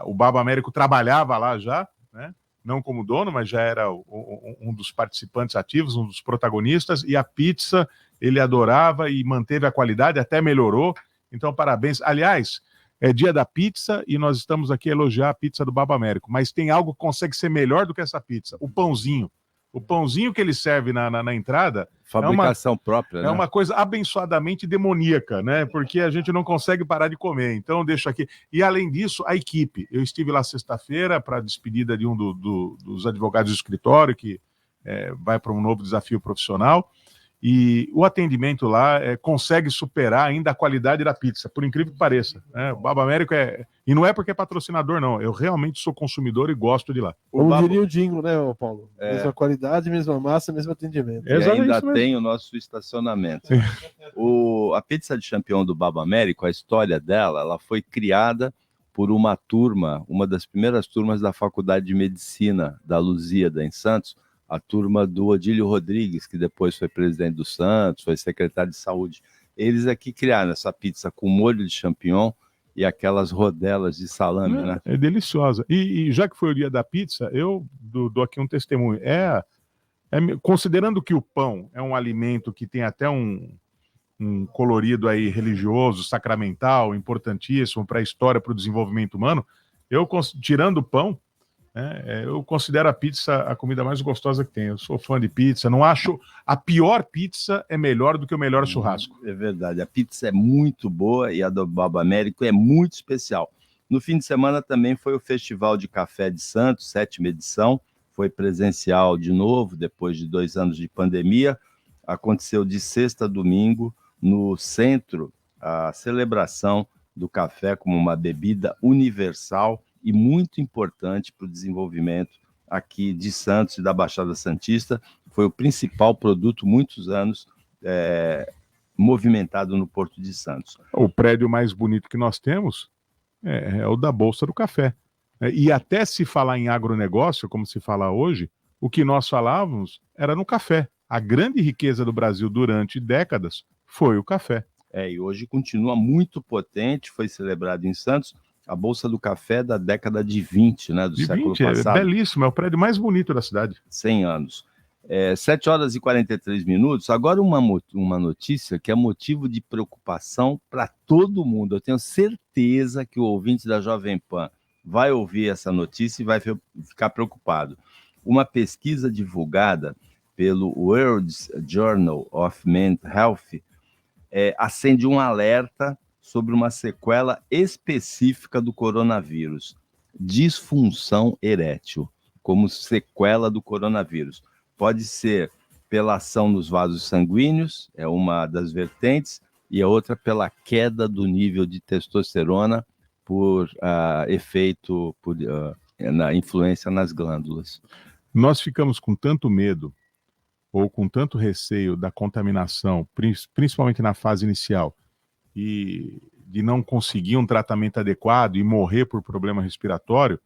o Babo Américo trabalhava lá já, né? Não como dono, mas já era um dos participantes ativos, um dos protagonistas, e a pizza ele adorava e manteve a qualidade, até melhorou. Então, parabéns. Aliás, é dia da pizza e nós estamos aqui a elogiar a pizza do Babo Américo, mas tem algo que consegue ser melhor do que essa pizza, o pãozinho. O pãozinho que ele serve na entrada... Fabricação própria, né? É uma coisa abençoadamente demoníaca, né? Porque a gente não consegue parar de comer. Então, deixo aqui. E, além disso, a equipe. Eu estive lá sexta-feira para a despedida de um dos advogados do escritório, que vai para um novo desafio profissional. E o atendimento lá consegue superar ainda a qualidade da pizza, por incrível que pareça. Né? O Babo Américo e não é porque é patrocinador, não. Eu realmente sou consumidor e gosto de lá. Como diria o jingle, né, Paulo? Mesma qualidade, mesma massa, mesmo atendimento. E ainda tem o nosso estacionamento. A pizza de champignon do Babo Américo, a história dela, ela foi criada por uma turma, uma das primeiras turmas da Faculdade de Medicina da Lusíada, em Santos, a turma do Odílio Rodrigues, que depois foi presidente do Santos, foi secretário de saúde. Eles aqui criaram essa pizza com molho de champignon e aquelas rodelas de salame, né? É deliciosa. E já que foi o dia da pizza, eu dou aqui um testemunho. Considerando que o pão é um alimento que tem até um um colorido aí religioso, sacramental, importantíssimo para a história, para o desenvolvimento humano, tirando o pão, eu considero a pizza a comida mais gostosa que tem. Eu sou fã de pizza, não acho a pior pizza é melhor do que o melhor churrasco. É verdade, a pizza é muito boa e a do Baba Américo é muito especial. No fim de semana também foi o Festival de Café de Santos, 7ª edição, foi presencial de novo, depois de 2 anos de pandemia, aconteceu de sexta a domingo, no centro, a celebração do café como uma bebida universal e muito importante para o desenvolvimento aqui de Santos e da Baixada Santista. Foi o principal produto, muitos anos, movimentado no Porto de Santos. O prédio mais bonito que nós temos é o da Bolsa do Café. E até se falar em agronegócio, como se fala hoje, o que nós falávamos era no café. A grande riqueza do Brasil durante décadas foi o café. E hoje continua muito potente, foi celebrado em Santos, a Bolsa do Café da década de 20, né, do século passado. É belíssimo, é o prédio mais bonito da cidade. 100 anos. 7h43. Agora uma notícia que é motivo de preocupação para todo mundo. Eu tenho certeza que o ouvinte da Jovem Pan vai ouvir essa notícia e vai ficar preocupado. Uma pesquisa divulgada pelo World Journal of Mental Health acende um alerta sobre uma sequela específica do coronavírus, disfunção erétil, como sequela do coronavírus. Pode ser pela ação nos vasos sanguíneos, é uma das vertentes, e a outra pela queda do nível de testosterona por efeito, na influência nas glândulas. Nós ficamos com tanto medo ou com tanto receio da contaminação, principalmente na fase inicial, e de não conseguir um tratamento adequado e morrer por problema respiratório,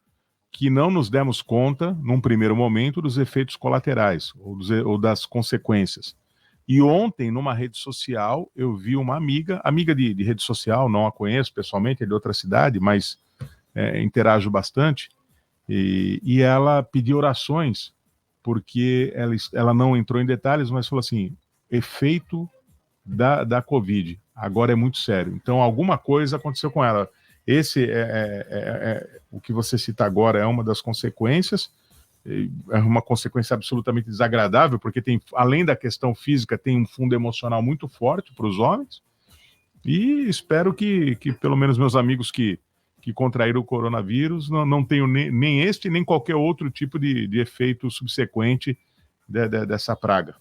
que não nos demos conta, num primeiro momento, dos efeitos colaterais ou das consequências. E ontem, numa rede social, eu vi uma amiga de rede social, não a conheço pessoalmente, é de outra cidade, mas interajo bastante, e ela pediu orações, porque ela não entrou em detalhes, mas falou assim, efeito da Covid, agora é muito sério. Então, alguma coisa aconteceu com ela. Esse o que você cita agora é uma das consequências, é uma consequência absolutamente desagradável, porque tem, além da questão física, tem um fundo emocional muito forte para os homens, e espero que pelo menos meus amigos que contraíram o coronavírus não tenham nem este, nem qualquer outro tipo de efeito subsequente dessa praga.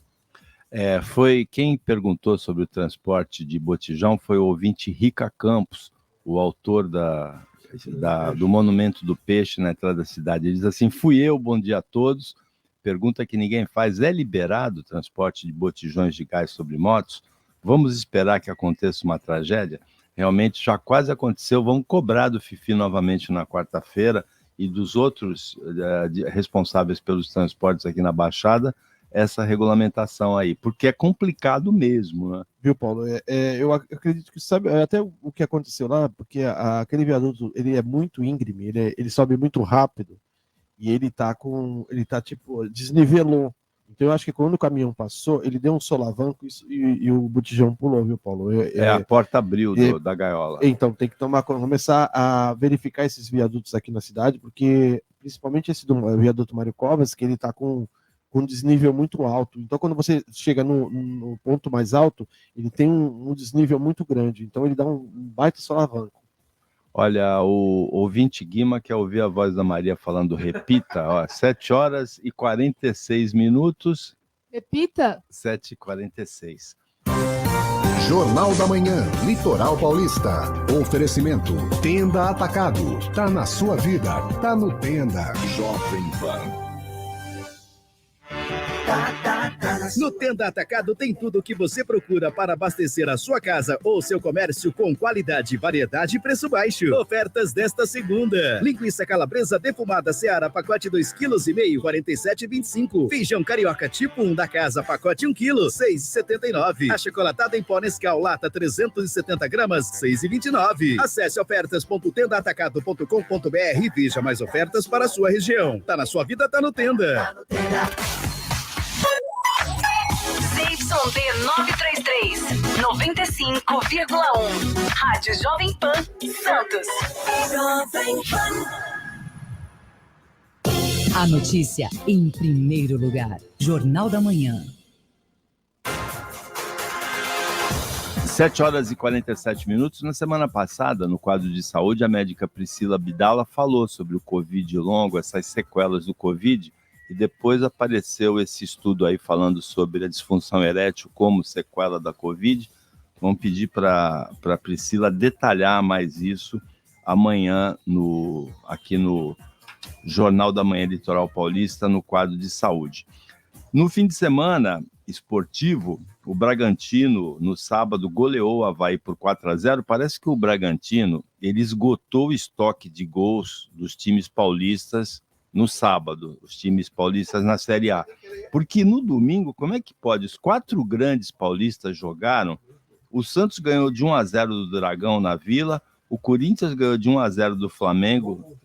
Foi quem perguntou sobre o transporte de botijão foi o ouvinte Rica Campos, o autor do Monumento do Peixe na entrada da cidade. Ele diz assim, fui eu, bom dia a todos, pergunta que ninguém faz, é liberado o transporte de botijões de gás sobre motos? Vamos esperar que aconteça uma tragédia? Realmente já quase aconteceu, vamos cobrar do Fifi novamente na quarta-feira e dos outros responsáveis pelos transportes aqui na Baixada, essa regulamentação aí, porque é complicado mesmo, né? Viu, Paulo? Eu acredito que sabe até o que aconteceu lá, porque aquele viaduto, ele é muito íngreme, ele sobe muito rápido, e ele tipo, desnivelou. Então eu acho que quando o caminhão passou, ele deu um solavanco e o botijão pulou, viu, Paulo? A porta abriu da gaiola. Então tem que começar a verificar esses viadutos aqui na cidade, porque principalmente esse do viaduto Mário Covas, que ele está com um desnível muito alto. Então, quando você chega no ponto mais alto, ele tem um desnível muito grande. Então, ele dá um baita solavanco. Olha, o ouvinte Guima quer ouvir a voz da Maria falando, repita, 7h46. Repita. 7h46. Jornal da Manhã, Litoral Paulista. Oferecimento, Tenda Atacado. Tá na sua vida, tá no Tenda. Jovem Pan. No Tenda Atacado tem tudo o que você procura para abastecer a sua casa ou seu comércio com qualidade, variedade e preço baixo. Ofertas desta segunda. Linguiça calabresa defumada Seara, pacote 2,5 kg, R$ 47,25. Feijão carioca tipo 1 da casa, pacote 1 kg, R$ 6,79. Achocolatada em pó Nescau, lata 370 gramas, R$ 6,29. Acesse ofertas.tendaatacado.com.br e veja mais ofertas para a sua região. Tá na sua vida, tá no Tenda. Tá no Tenda. ZYD 933, 95,1. Rádio Jovem Pan Santos. Jovem Pan. A notícia em primeiro lugar. Jornal da Manhã. 7h47. Na semana passada, no quadro de saúde, a médica Priscila Bidala falou sobre o Covid longo, essas sequelas do Covid, e depois apareceu esse estudo aí falando sobre a disfunção erétil como sequela da Covid. Vamos pedir para a Priscila detalhar mais isso amanhã aqui no Jornal da Manhã Litoral Paulista, no quadro de saúde. No fim de semana esportivo, o Bragantino, no sábado, goleou o Avaí por 4-0. Parece que o Bragantino ele esgotou o estoque de gols dos times paulistas no sábado, os times paulistas na Série A. Porque no domingo, como é que pode? Os 4 grandes paulistas jogaram. O Santos ganhou de 1-0 do Dragão na Vila, o Corinthians ganhou de 1-0 do Flamengo,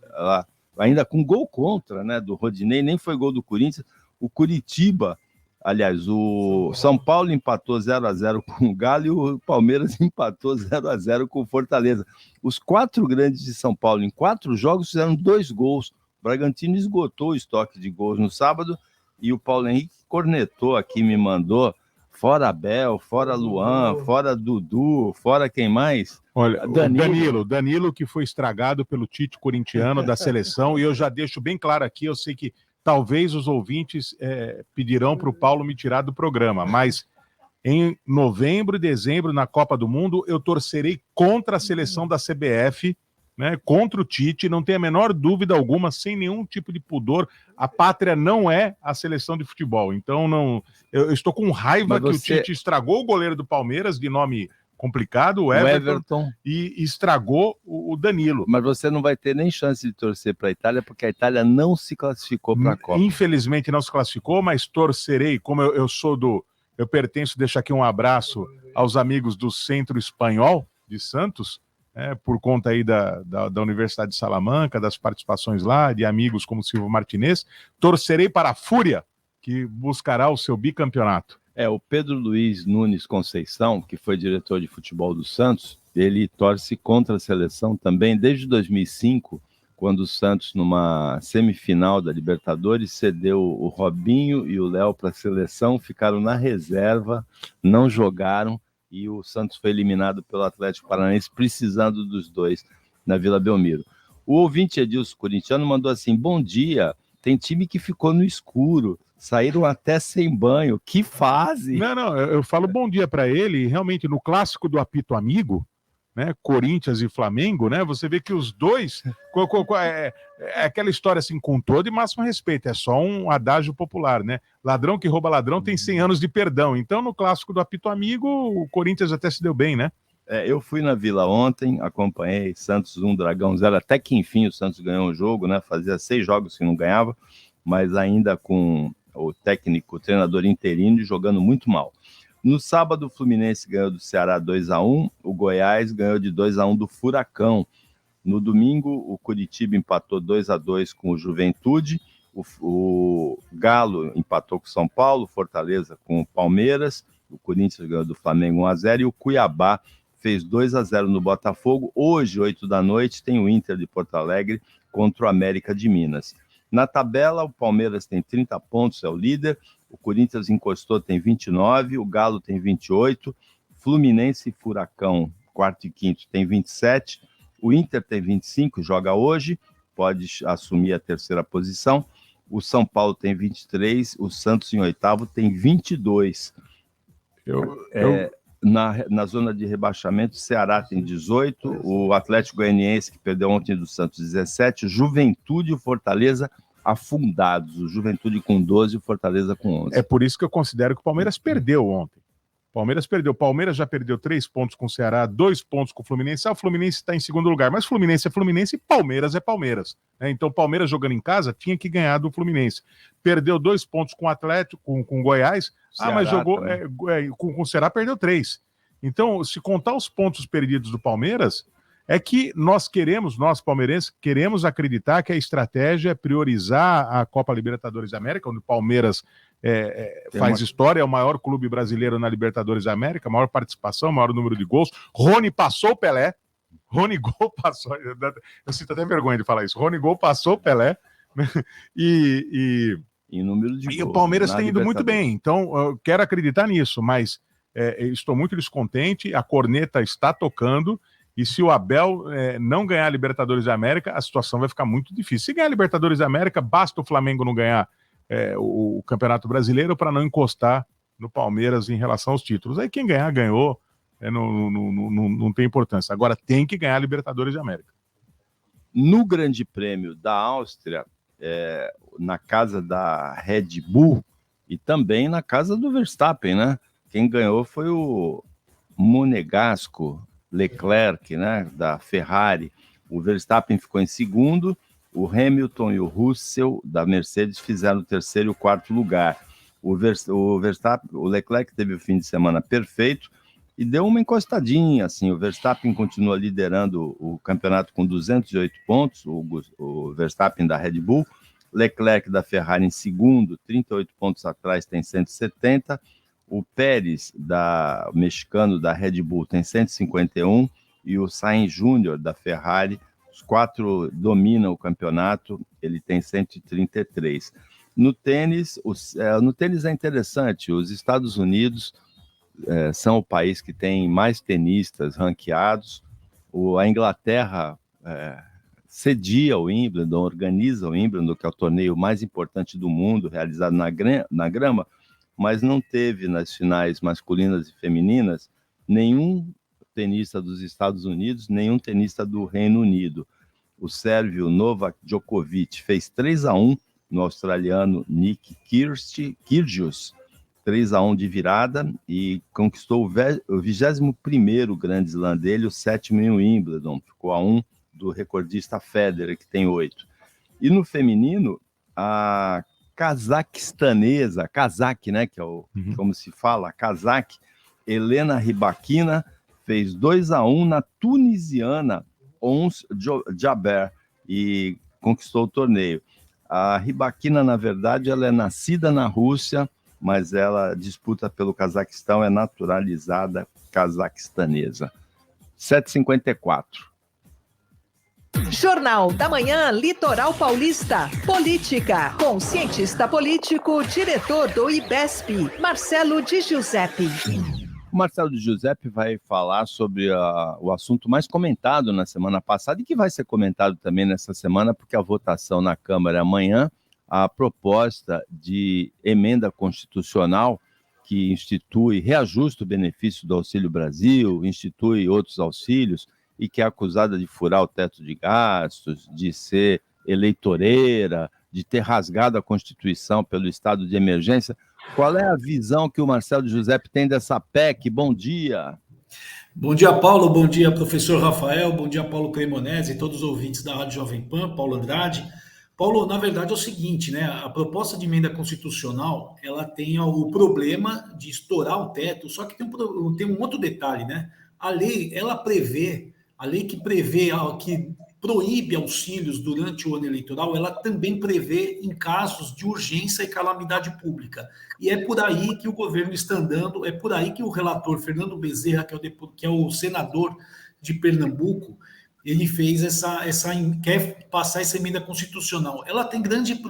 ainda com gol contra, né, do Rodinei, nem foi gol do Corinthians. O Curitiba, aliás, o São Paulo empatou 0-0 com o Galo e o Palmeiras empatou 0-0 com o Fortaleza. Os 4 grandes de São Paulo, em 4 jogos, fizeram 2 gols. O Bragantino esgotou o estoque de gols no sábado e o Paulo Henrique cornetou aqui, me mandou, fora Abel, fora Luan, fora Dudu, fora quem mais? Olha, Danilo, que foi estragado pelo Tite corintiano da seleção, e eu já deixo bem claro aqui, eu sei que talvez os ouvintes pedirão para o Paulo me tirar do programa, mas em novembro e dezembro, na Copa do Mundo, eu torcerei contra a seleção da CBF, né, contra o Tite, não tem a menor dúvida alguma, sem nenhum tipo de pudor. A pátria não é a seleção de futebol, então eu estou com raiva que o Tite estragou o goleiro do Palmeiras, de nome complicado, o Everton, e estragou o Danilo. Mas você não vai ter nem chance de torcer para a Itália, porque a Itália não se classificou para a Copa. Infelizmente não se classificou, mas torcerei, como eu pertenço, deixo aqui um abraço aos amigos do Centro Espanhol de Santos, por conta aí da Universidade de Salamanca, das participações lá, de amigos como Silvio Martinez, torcerei para a Fúria, que buscará o seu bicampeonato. O Pedro Luiz Nunes Conceição, que foi diretor de futebol do Santos, ele torce contra a seleção também desde 2005, quando o Santos, numa semifinal da Libertadores, cedeu o Robinho e o Léo para a seleção, ficaram na reserva, não jogaram, e o Santos foi eliminado pelo Atlético Paranaense, precisando dos dois na Vila Belmiro. O ouvinte Edilson Corintiano mandou assim: bom dia, tem time que ficou no escuro, saíram até sem banho, que fase! Não, eu falo bom dia para ele, realmente no clássico do apito amigo, né, Corinthians e Flamengo, né, você vê que os dois, é aquela história assim, com todo e máximo respeito, é só um adágio popular, né, ladrão que rouba ladrão tem 100 anos de perdão, então no clássico do apito amigo, o Corinthians até se deu bem, né? Eu fui na Vila ontem, acompanhei Santos 1, Dragão 0, até que enfim o Santos ganhou um jogo, né, fazia 6 jogos que não ganhava, mas ainda com o treinador interino, jogando muito mal. No sábado, o Fluminense ganhou do Ceará 2-1, o Goiás ganhou de 2-1 do Furacão. No domingo, o Curitiba empatou 2-2 com o Juventude, o Galo empatou com o São Paulo, Fortaleza com o Palmeiras, o Corinthians ganhou do Flamengo 1-0 e o Cuiabá fez 2-0 no Botafogo. Hoje, 8 da noite, tem o Inter de Porto Alegre contra o América de Minas. Na tabela, o Palmeiras tem 30 pontos, é o líder, o Corinthians encostou, tem 29, o Galo tem 28, Fluminense e Furacão, quarto e quinto, tem 27, o Inter tem 25, joga hoje, pode assumir a terceira posição, o São Paulo tem 23, o Santos em oitavo tem 22. Na zona de rebaixamento, o Ceará tem 18, o Atlético Goianiense, que perdeu ontem do Santos, 17, Juventude e o Fortaleza afundados, o Juventude com 12 e o Fortaleza com 11. É por isso que eu considero que o Palmeiras perdeu ontem. O Palmeiras já perdeu 3 pontos com o Ceará, 2 pontos com o Fluminense. O Fluminense está em segundo lugar, mas Fluminense é Fluminense e Palmeiras é Palmeiras. Então o Palmeiras jogando em casa tinha que ganhar do Fluminense. Perdeu 2 pontos com o Atlético, com o Goiás, Ceará, mas jogou com o Ceará, perdeu 3. Então, se contar os pontos perdidos do Palmeiras, é que nós palmeirenses, queremos acreditar que a estratégia é priorizar a Copa Libertadores da América, onde o Palmeiras faz história, é o maior clube brasileiro na Libertadores da América, maior participação, maior número de gols. Rony passou o Pelé. Rony Gol passou... Eu sinto até vergonha de falar isso. Rony Gol passou o Pelé. Em número de gols, o Palmeiras tem ido muito bem. Então, eu quero acreditar nisso, mas estou muito descontente. A corneta está tocando. E se o Abel não ganhar a Libertadores da América, a situação vai ficar muito difícil. Se ganhar a Libertadores da América, basta o Flamengo não ganhar o Campeonato Brasileiro para não encostar no Palmeiras em relação aos títulos. Aí quem ganhar, ganhou. Não tem importância. Agora tem que ganhar a Libertadores da América. No Grande Prêmio da Áustria, na casa da Red Bull e também na casa do Verstappen, né? Quem ganhou foi o monegasco Leclerc, né, da Ferrari. O Verstappen ficou em segundo, o Hamilton e o Russell da Mercedes fizeram o terceiro e o quarto lugar. O Verstappen, o Leclerc teve o fim de semana perfeito e deu uma encostadinha, assim. O Verstappen continua liderando o campeonato com 208 pontos, o Verstappen da Red Bull, Leclerc da Ferrari em segundo, 38 pontos atrás, tem 170. O Pérez, mexicano da Red Bull, tem 151, e o Sainz Júnior da Ferrari, os quatro dominam o campeonato, ele tem 133. No tênis é interessante, os Estados Unidos são o país que tem mais tenistas ranqueados, a Inglaterra cedia o Wimbledon, organiza o Wimbledon, que é o torneio mais importante do mundo, realizado na grama, mas não teve nas finais masculinas e femininas nenhum tenista dos Estados Unidos, nenhum tenista do Reino Unido. O sérvio Novak Djokovic fez 3-1 no australiano Nick Kyrgios, 3-1 de virada, e conquistou o 21º Grand Slam dele, o 7º em Wimbledon, ficou a 1 do recordista Federer, que tem 8. E no feminino, a cazaquistanesa, Kazakh, né, que é como se fala, Kazakh, Helena Rybakina fez 2-1 na tunisiana Ons Jaber e conquistou o torneio. A Rybakina, na verdade, ela é nascida na Rússia, mas ela disputa pelo Cazaquistão, é naturalizada cazaquistanesa. 7h54. Jornal da Manhã, Litoral Paulista. Política, com cientista político, diretor do IBESP, Marcelo de Giuseppe. O Marcelo de Giuseppe vai falar sobre o assunto mais comentado na semana passada e que vai ser comentado também nessa semana, porque a votação na Câmara amanhã, a proposta de emenda constitucional que reajusta o benefício do Auxílio Brasil, institui outros auxílios, e que é acusada de furar o teto de gastos, de ser eleitoreira, de ter rasgado a Constituição pelo estado de emergência. Qual é a visão que o Marcelo de Giuseppe tem dessa PEC? Bom dia. Bom dia, Paulo. Bom dia, professor Rafael. Bom dia, Paulo Cremonese e todos os ouvintes da Rádio Jovem Pan, Paulo Andrade. Paulo, na verdade é o seguinte, né? A proposta de emenda constitucional, ela tem o problema de estourar o teto, só que tem um outro detalhe, né? A lei que prevê, que proíbe auxílios durante o ano eleitoral, ela também prevê em casos de urgência e calamidade pública. E é por aí que o governo está andando, é por aí que o relator Fernando Bezerra, que é o senador de Pernambuco, ele fez quer passar essa emenda constitucional. Ela tem grande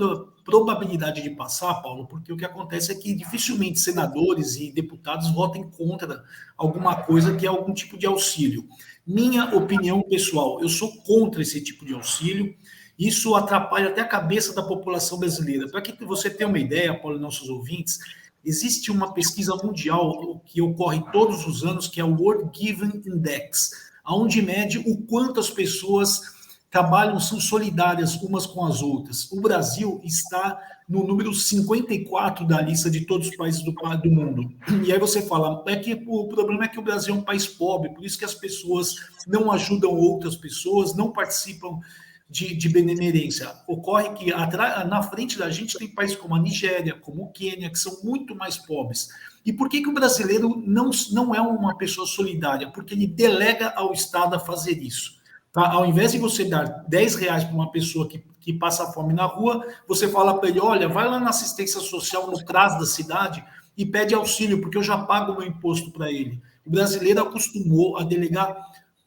probabilidade de passar, Paulo, porque o que acontece é que dificilmente senadores e deputados votem contra alguma coisa que é algum tipo de auxílio. Minha opinião pessoal, eu sou contra esse tipo de auxílio. Isso atrapalha até a cabeça da população brasileira. Para que você tenha uma ideia, Paulo e nossos ouvintes, existe uma pesquisa mundial que ocorre todos os anos, que é o World Giving Index, onde mede o quanto as pessoas trabalham, são solidárias umas com as outras. O Brasil está no número 54 da lista de todos os países do mundo. E aí você fala, o problema é que o Brasil é um país pobre, por isso que as pessoas não ajudam outras pessoas, não participam de benemerência. Ocorre que na frente da gente tem países como a Nigéria, como o Quênia, que são muito mais pobres. E por que o brasileiro não é uma pessoa solidária? Porque ele delega ao Estado a fazer isso. Tá? Ao invés de você dar R$10 para uma pessoa que passa fome na rua, você fala para ele, olha, vai lá na assistência social no CRAS da cidade e pede auxílio, porque eu já pago o meu imposto para ele. O brasileiro acostumou a delegar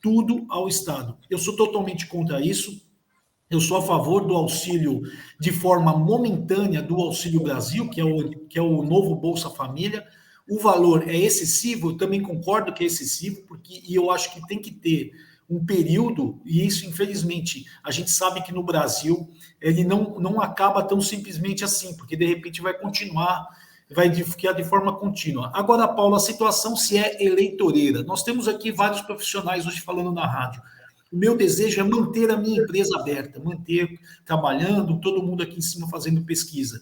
tudo ao Estado. Eu sou totalmente contra isso. Eu sou a favor do auxílio de forma momentânea do Auxílio Brasil, que é o novo Bolsa Família. O valor é excessivo, eu também concordo que é excessivo, e eu acho que tem que ter um período, e isso, infelizmente, a gente sabe que no Brasil ele não acaba tão simplesmente assim, porque de repente vai continuar, vai ficar de forma contínua. Agora, Paulo, a situação se é eleitoreira. Nós temos aqui vários profissionais hoje falando na rádio. O meu desejo é manter a minha empresa aberta, manter trabalhando, todo mundo aqui em cima fazendo pesquisa.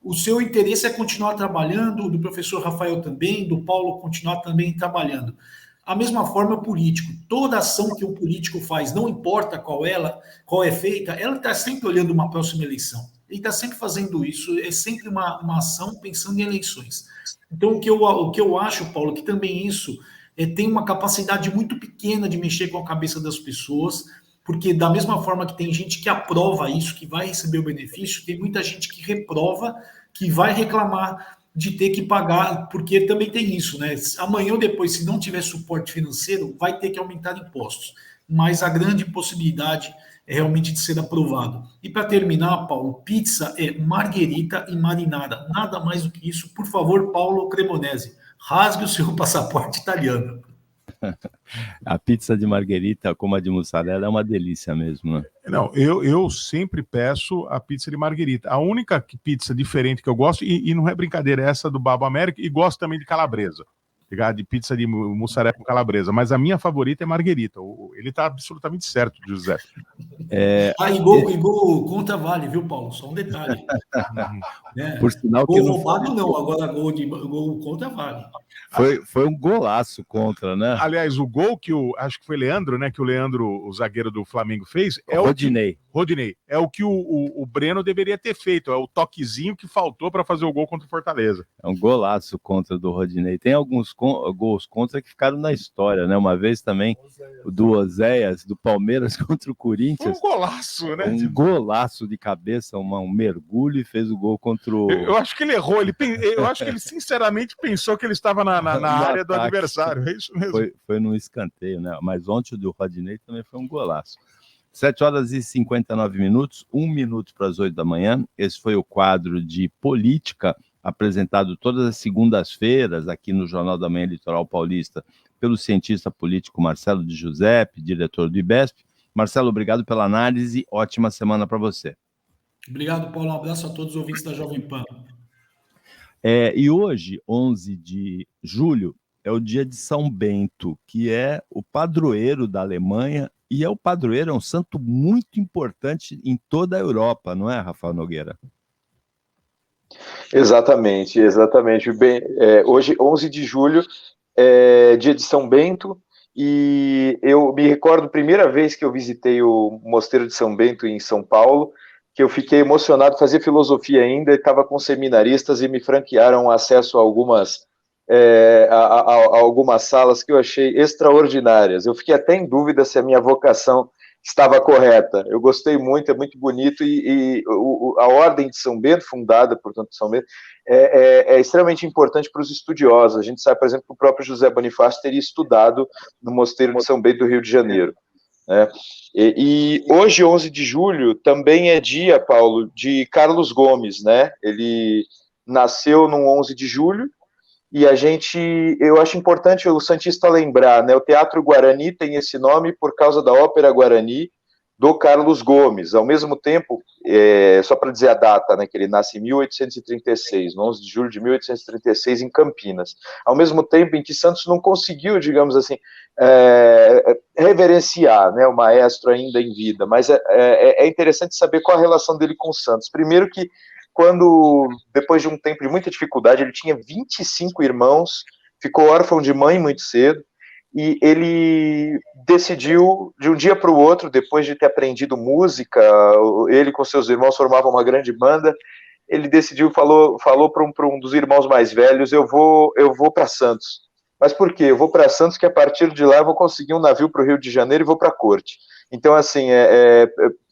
O seu interesse é continuar trabalhando, do professor Rafael também, do Paulo continuar também trabalhando. A mesma forma o político. Toda ação que o político faz, não importa qual é feita, ela está sempre olhando uma próxima eleição. Ele está sempre fazendo isso, é sempre uma ação pensando em eleições. Então, o que eu acho, Paulo, que também isso tem uma capacidade muito pequena de mexer com a cabeça das pessoas, porque da mesma forma que tem gente que aprova isso, que vai receber o benefício, tem muita gente que reprova, que vai reclamar de ter que pagar, porque também tem isso, né? Amanhã ou depois, se não tiver suporte financeiro, vai ter que aumentar impostos. Mas a grande possibilidade é realmente de ser aprovado. E para terminar, Paulo, pizza é marguerita e marinara. Nada mais do que isso. Por favor, Paulo Cremonese, rasgue o seu passaporte italiano. A pizza de marguerita, como a de mussarela, é uma delícia mesmo, né? Não, eu sempre peço a pizza de marguerita. A única pizza diferente que eu gosto, e não é brincadeira, é essa do Babo América, e gosto também de calabresa. De pizza de mussarela com calabresa. Mas a minha favorita é marguerita. Ele está absolutamente certo, José. Gol contra vale, viu, Paulo? Só um detalhe. Por sinal gol que roubado não, agora gol contra vale. Foi um golaço contra, né? Aliás, o gol que acho que foi Leandro, né? Que o Leandro, o zagueiro do Flamengo, fez. Rodinei. É o que o Breno deveria ter feito. É o toquezinho que faltou para fazer o gol contra o Fortaleza. É um golaço contra do Rodinei. Tem alguns gols contra que ficaram na história, né? Uma vez também o do Oséias, do Palmeiras contra o Corinthians. Um golaço, né? Um golaço de cabeça, um mergulho, e fez o gol contra o... Eu acho que ele errou. Eu acho que ele sinceramente pensou que ele estava na área do adversário. É isso mesmo. Foi num escanteio, né? Mas ontem o do Rodinei também foi um golaço. 7h59, 1 minuto para as 8 da manhã. Esse foi o quadro de política, apresentado todas as segundas-feiras aqui no Jornal da Manhã Litoral Paulista, pelo cientista político Marcelo de Giuseppe, diretor do IBESP. Marcelo, obrigado pela análise. Ótima semana para você. Obrigado, Paulo. Um abraço a todos os ouvintes da Jovem Pan. E hoje, 11 de julho, é o dia de São Bento, que é o padroeiro da Alemanha, e é um santo muito importante em toda a Europa, não é, Rafael Nogueira? Exatamente. Hoje, 11 de julho, é dia de São Bento, e eu me recordo a primeira vez que eu visitei o Mosteiro de São Bento em São Paulo, que eu fiquei emocionado, fazia filosofia ainda, estava com seminaristas e me franquearam acesso a algumas salas que eu achei extraordinárias. Eu fiquei até em dúvida se a minha vocação estava correta. Eu gostei muito, é muito bonito, e a Ordem de São Bento, fundada, portanto, São Bento, é extremamente importante para os estudiosos. A gente sabe, por exemplo, que o próprio José Bonifácio teria estudado no Mosteiro de São Bento do Rio de Janeiro. E hoje, 11 de julho, também é dia, Paulo, de Carlos Gomes, né? Ele nasceu no 11 de julho, e eu acho importante o santista lembrar, né? O Teatro Guarani tem esse nome por causa da Ópera Guarani do Carlos Gomes. Ao mesmo tempo, só para dizer a data, né, que ele nasce em 1836, no 11 de julho de 1836, em Campinas. Ao mesmo tempo em que Santos não conseguiu, digamos assim, reverenciar, né, o maestro ainda em vida. Mas é interessante saber qual a relação dele com Santos. Primeiro que, depois de um tempo de muita dificuldade, ele tinha 25 irmãos, ficou órfão de mãe muito cedo, e ele decidiu, de um dia para o outro, depois de ter aprendido música, ele com seus irmãos formavam uma grande banda, ele decidiu, falou para um dos irmãos mais velhos, eu vou para Santos. Mas por quê? Eu vou para Santos, que a partir de lá eu vou conseguir um navio para o Rio de Janeiro e vou para a corte. Então, assim,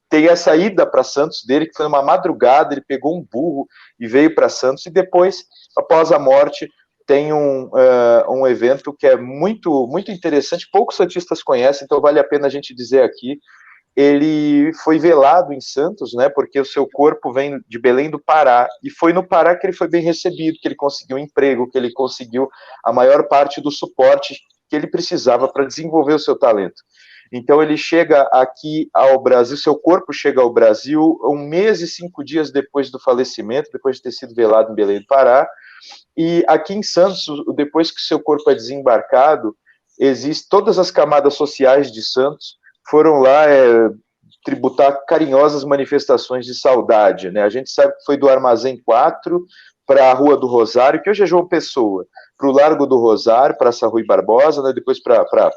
tem essa ida para Santos dele, que foi uma madrugada, ele pegou um burro e veio para Santos, e depois, após a morte, tem um evento que é muito, muito interessante, poucos santistas conhecem, então vale a pena a gente dizer aqui. Ele foi velado em Santos, né, porque o seu corpo vem de Belém do Pará, e foi no Pará que ele foi bem recebido, que ele conseguiu emprego, que ele conseguiu a maior parte do suporte que ele precisava para desenvolver o seu talento. Então ele chega aqui ao Brasil, seu corpo chega ao Brasil 1 mês e 5 dias depois do falecimento, depois de ter sido velado em Belém do Pará, e aqui em Santos, depois que seu corpo é desembarcado, existem todas as camadas sociais de Santos, foram lá tributar carinhosas manifestações de saudade, né? A gente sabe que foi do Armazém 4 para a Rua do Rosário, que hoje é João Pessoa, para o Largo do Rosário, Praça Rui Barbosa, né? Depois para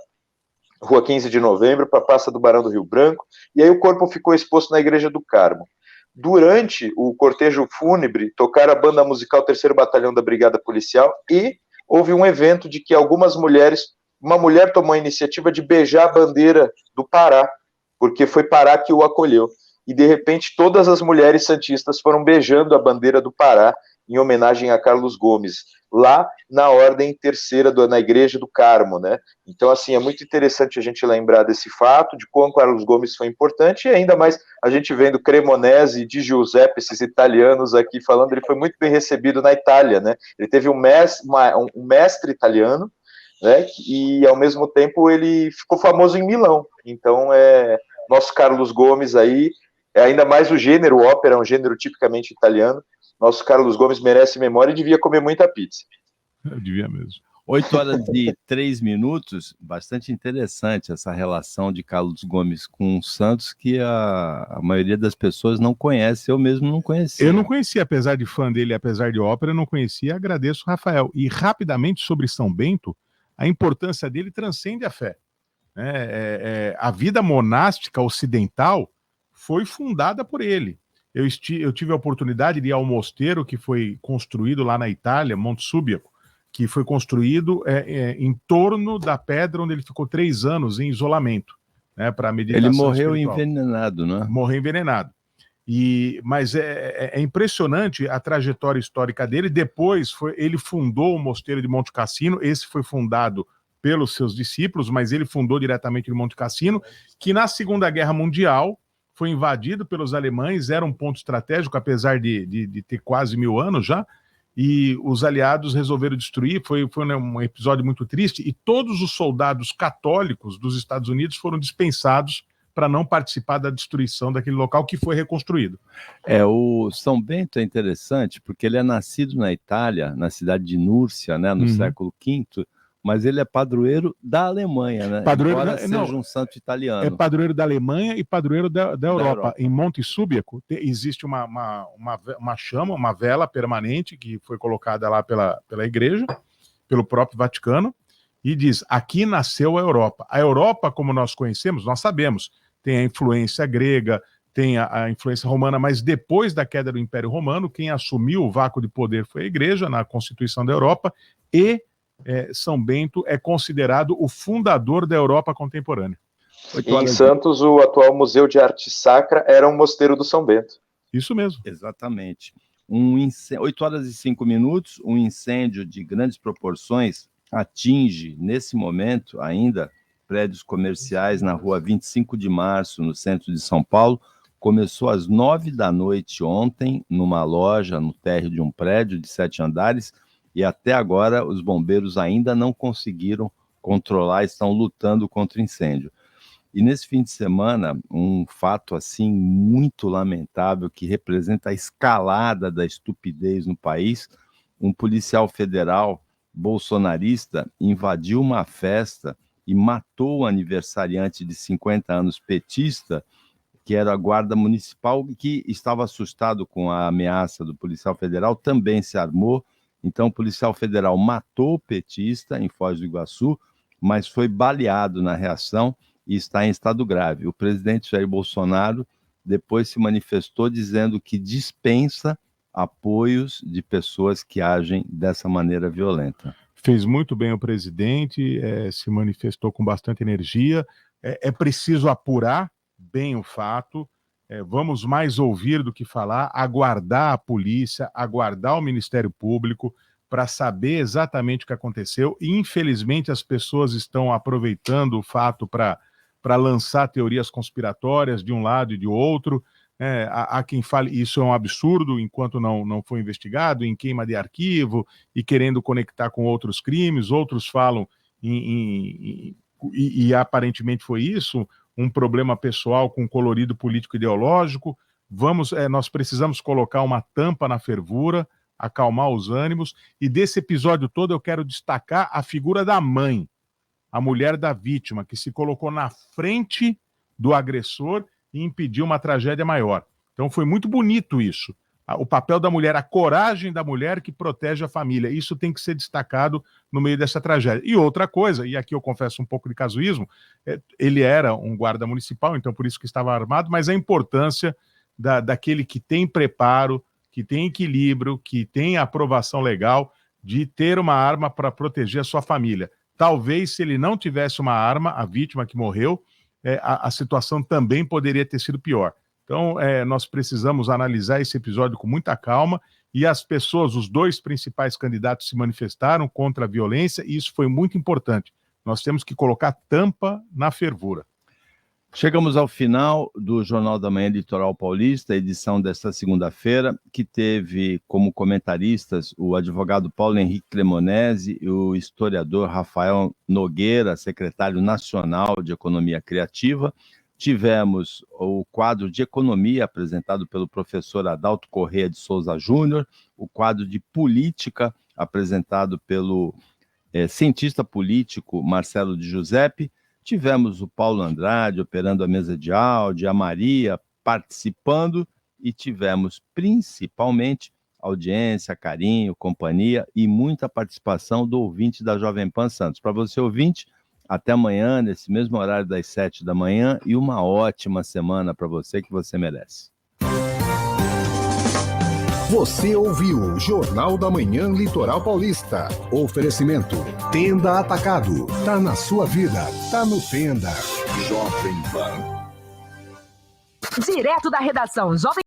Rua 15 de Novembro, para a Praça do Barão do Rio Branco, e aí o corpo ficou exposto na Igreja do Carmo. Durante o cortejo fúnebre, tocaram a banda musical 3º Batalhão da Brigada Policial, e houve um evento de que algumas mulheres, uma mulher tomou a iniciativa de beijar a bandeira do Pará, porque foi Pará que o acolheu. E, de repente, todas as mulheres santistas foram beijando a bandeira do Pará, em homenagem a Carlos Gomes, lá na Ordem Terceira, na Igreja do Carmo, né? Então, assim, é muito interessante a gente lembrar desse fato, de como Carlos Gomes foi importante, e ainda mais a gente vendo Cremonese e Di Giuseppe, esses italianos aqui falando, ele foi muito bem recebido na Itália, né? Ele teve um mestre italiano, né? E ao mesmo tempo ele ficou famoso em Milão. Então nosso Carlos Gomes aí, ainda mais o gênero ópera, um gênero tipicamente italiano, nosso Carlos Gomes merece memória e devia comer muita pizza. Eu devia mesmo. 8h03, bastante interessante essa relação de Carlos Gomes com o Santos, que a maioria das pessoas não conhece, eu mesmo não conhecia. Eu não conhecia, apesar de fã dele, apesar de ópera, eu não conhecia, agradeço, Rafael. E rapidamente sobre São Bento, a importância dele transcende a fé. A vida monástica ocidental foi fundada por ele. Eu tive a oportunidade de ir ao mosteiro que foi construído lá na Itália, Monte Subiaco, que foi construído em torno da pedra onde ele ficou 3 anos em isolamento, né, para meditação Ele morreu espiritual. envenenado, né? Morreu envenenado. Mas é impressionante a trajetória histórica dele. Depois ele fundou o mosteiro de Monte Cassino. Esse foi fundado pelos seus discípulos, mas ele fundou diretamente o Monte Cassino, que na Segunda Guerra Mundial foi invadido pelos alemães, era um ponto estratégico, apesar de ter quase 1000 anos já, e os aliados resolveram destruir. Foi um episódio muito triste, e todos os soldados católicos dos Estados Unidos foram dispensados para não participar da destruição daquele local que foi reconstruído. O São Bento é interessante, porque ele é nascido na Itália, na cidade de Núrcia, né, no século V, mas ele é padroeiro da Alemanha, né? Embora seja um santo italiano. É padroeiro da Alemanha e padroeiro da Europa. Em Monte Subiaco existe uma chama, uma vela permanente que foi colocada lá pela igreja, pelo próprio Vaticano, e diz: aqui nasceu a Europa. A Europa, como nós conhecemos, nós sabemos, tem a influência grega, tem a influência romana, mas depois da queda do Império Romano, quem assumiu o vácuo de poder foi a Igreja, na Constituição da Europa, e São Bento é considerado o fundador da Europa contemporânea. Em Santos, o atual Museu de Arte Sacra era um mosteiro do São Bento. Isso mesmo. Exatamente. 8h05, um incêndio de grandes proporções atinge, nesse momento, ainda prédios comerciais na rua 25 de março, no centro de São Paulo. Começou às 9 da noite ontem, numa loja, no térreo de um prédio de 7 andares, e até agora os bombeiros ainda não conseguiram controlar, estão lutando contra o incêndio. E nesse fim de semana, um fato assim muito lamentável, que representa a escalada da estupidez no país: um policial federal bolsonarista invadiu uma festa e matou o aniversariante de 50 anos petista, que era a guarda municipal, que estava assustado com a ameaça do policial federal, também se armou. Então o policial federal matou o petista em Foz do Iguaçu, mas foi baleado na reação e está em estado grave. O presidente Jair Bolsonaro depois se manifestou dizendo que dispensa apoios de pessoas que agem dessa maneira violenta. Fez muito bem o presidente, se manifestou com bastante energia. é preciso apurar bem o fato, vamos mais ouvir do que falar, aguardar a polícia, aguardar o Ministério Público para saber exatamente o que aconteceu. E, infelizmente, as pessoas estão aproveitando o fato para lançar teorias conspiratórias de um lado e de outro. Há quem fale isso é um absurdo enquanto não foi investigado, em queima de arquivo e querendo conectar com outros crimes. Outros falam e aparentemente foi isso, um problema pessoal com colorido político ideológico. Nós precisamos colocar uma tampa na fervura, acalmar os ânimos, e desse episódio todo eu quero destacar a figura da mãe, a mulher da vítima, que se colocou na frente do agressor e impediu uma tragédia maior. Então foi muito bonito isso. O papel da mulher, a coragem da mulher que protege a família. Isso tem que ser destacado no meio dessa tragédia. E outra coisa, e aqui eu confesso um pouco de casuísmo, ele era um guarda municipal, então por isso que estava armado, mas a importância daquele que tem preparo, que tem equilíbrio, que tem aprovação legal, de ter uma arma para proteger a sua família. Talvez, se ele não tivesse uma arma, a vítima que morreu, a situação também poderia ter sido pior. Então, nós precisamos analisar esse episódio com muita calma, e as pessoas, os dois principais candidatos se manifestaram contra a violência, e isso foi muito importante. Nós temos que colocar tampa na fervura. Chegamos ao final do Jornal da Manhã Litoral Paulista, edição desta segunda-feira, que teve como comentaristas o advogado Paulo Henrique Cremonesi e o historiador Rafael Nogueira, secretário nacional de Economia Criativa. Tivemos o quadro de economia apresentado pelo professor Adalto Corrêa de Souza Júnior, o quadro de política apresentado pelo cientista político Marcelo de Giuseppe. Tivemos o Paulo Andrade operando a mesa de áudio, a Maria participando, e tivemos principalmente audiência, carinho, companhia e muita participação do ouvinte da Jovem Pan Santos. Para você, ouvinte, até amanhã, nesse mesmo horário das 7 da manhã, e uma ótima semana para você, que você merece. Você ouviu Jornal da Manhã Litoral Paulista. Oferecimento. Tenda Atacado. Tá na sua vida. Tá no Tenda. Jovem Pan. Direto da redação Jovem